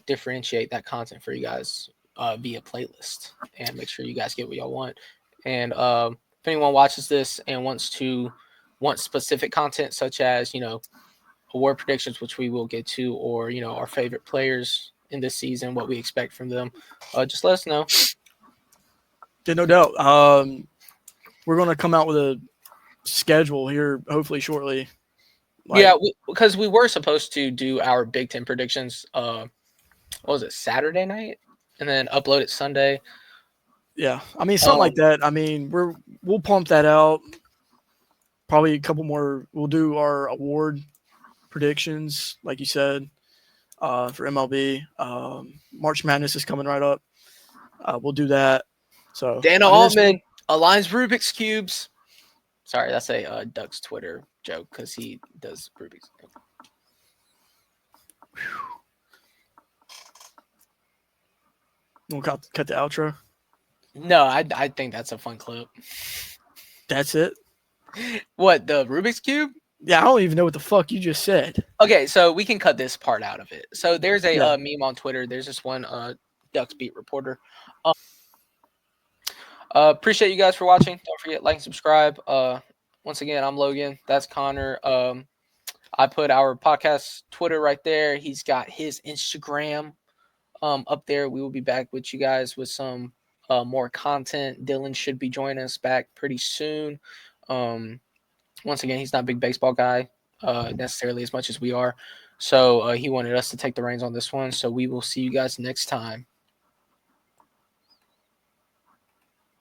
differentiate that content for you guys via playlist and make sure you guys get what y'all want. And if anyone watches this and wants specific content such as award predictions, which we will get to, or our favorite players in this season, what we expect from them, just let us know. Yeah, no doubt. we're gonna come out with a schedule here hopefully shortly. Yeah, because we were supposed to do our Big Ten predictions. What was it, Saturday night, and then upload it Sunday. Yeah, I mean something like that. I mean we'll pump that out. Probably a couple more. We'll do our award predictions, like you said, for MLB. March Madness is coming right up. We'll do that. So Dana I mean, Altman aligns Rubik's cubes. Sorry, that's a Doug's Twitter joke because he does Rubik's. we'll cut the outro. No, I think that's a fun clip. That's it. What, the Rubik's cube? Yeah, I don't even know what the fuck you just said. Okay, so we can cut this part out of it. So there's a Yeah. meme on Twitter. There's this one Ducks beat reporter. Appreciate you guys for watching. Don't forget, like and subscribe. Once again, I'm Logan. That's Connor. I put our podcast Twitter right there. He's got his Instagram up there. We will be back with you guys with some more content. Dylan should be joining us back pretty soon. Once again, he's not a big baseball guy necessarily as much as we are. So he wanted us to take the reins on this one. So we will see you guys next time.